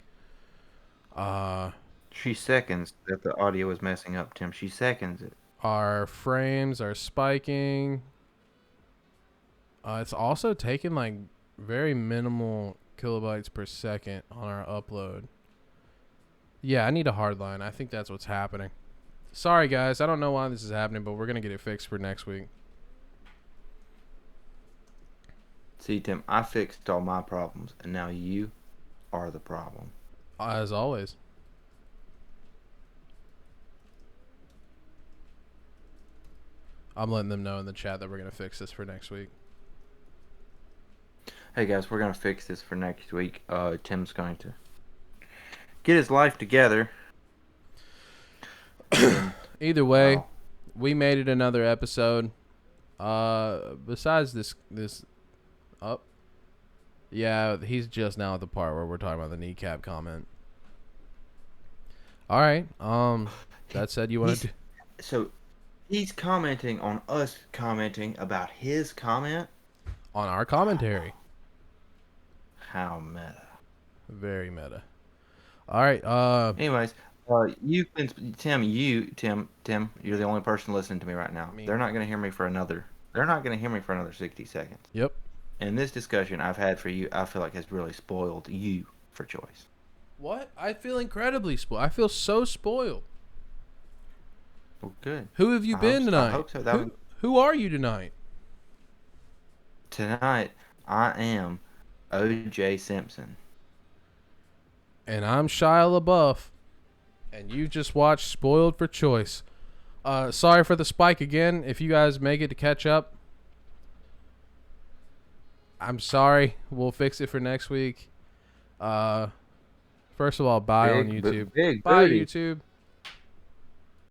[SPEAKER 2] Uh,
[SPEAKER 1] She seconds that the audio is messing up, Tim. She seconds it.
[SPEAKER 2] our frames are spiking. It's also taking like very minimal kilobytes per second on our upload. Yeah, I need a hard line. I think that's what's happening. Sorry, guys. I don't know why this is happening, but we're going to get it fixed for next week.
[SPEAKER 1] See, Tim, I fixed all my problems, and now you are the problem.
[SPEAKER 2] As always. I'm letting them know in the chat that we're going to fix this for next week.
[SPEAKER 1] Hey guys, we're gonna fix this for next week. Tim's going to get his life together.
[SPEAKER 2] Either way,
[SPEAKER 1] Wow.
[SPEAKER 2] we made it another episode. Besides this up. Yeah, he's just now at the part where we're talking about the kneecap comment. All right. That said, you want to?
[SPEAKER 1] So he's commenting on us commenting about his comment.
[SPEAKER 2] On our commentary?
[SPEAKER 1] How meta.
[SPEAKER 2] Very meta. All right.
[SPEAKER 1] Anyways, you've been Tim. Tim. You're the only person listening to me right now.
[SPEAKER 2] Me.
[SPEAKER 1] They're not gonna hear me for another. They're not gonna hear me for another 60 seconds.
[SPEAKER 2] Yep.
[SPEAKER 1] And this discussion I've had for you, I feel like has really spoiled you for choice.
[SPEAKER 2] What? I feel incredibly spoiled. I feel so spoiled.
[SPEAKER 1] Well, good.
[SPEAKER 2] Who have you been
[SPEAKER 1] I
[SPEAKER 2] tonight?
[SPEAKER 1] hope so. That was,
[SPEAKER 2] Who are you tonight?
[SPEAKER 1] tonight I am O.J. Simpson.
[SPEAKER 2] And I'm Shia LaBeouf. And you just watched Spoiled for Choice. Sorry for the spike again. If you guys make it to catch up, I'm sorry. We'll fix it for next week. First of all, bye on YouTube.
[SPEAKER 1] Big
[SPEAKER 2] Bye
[SPEAKER 1] booty.
[SPEAKER 2] YouTube.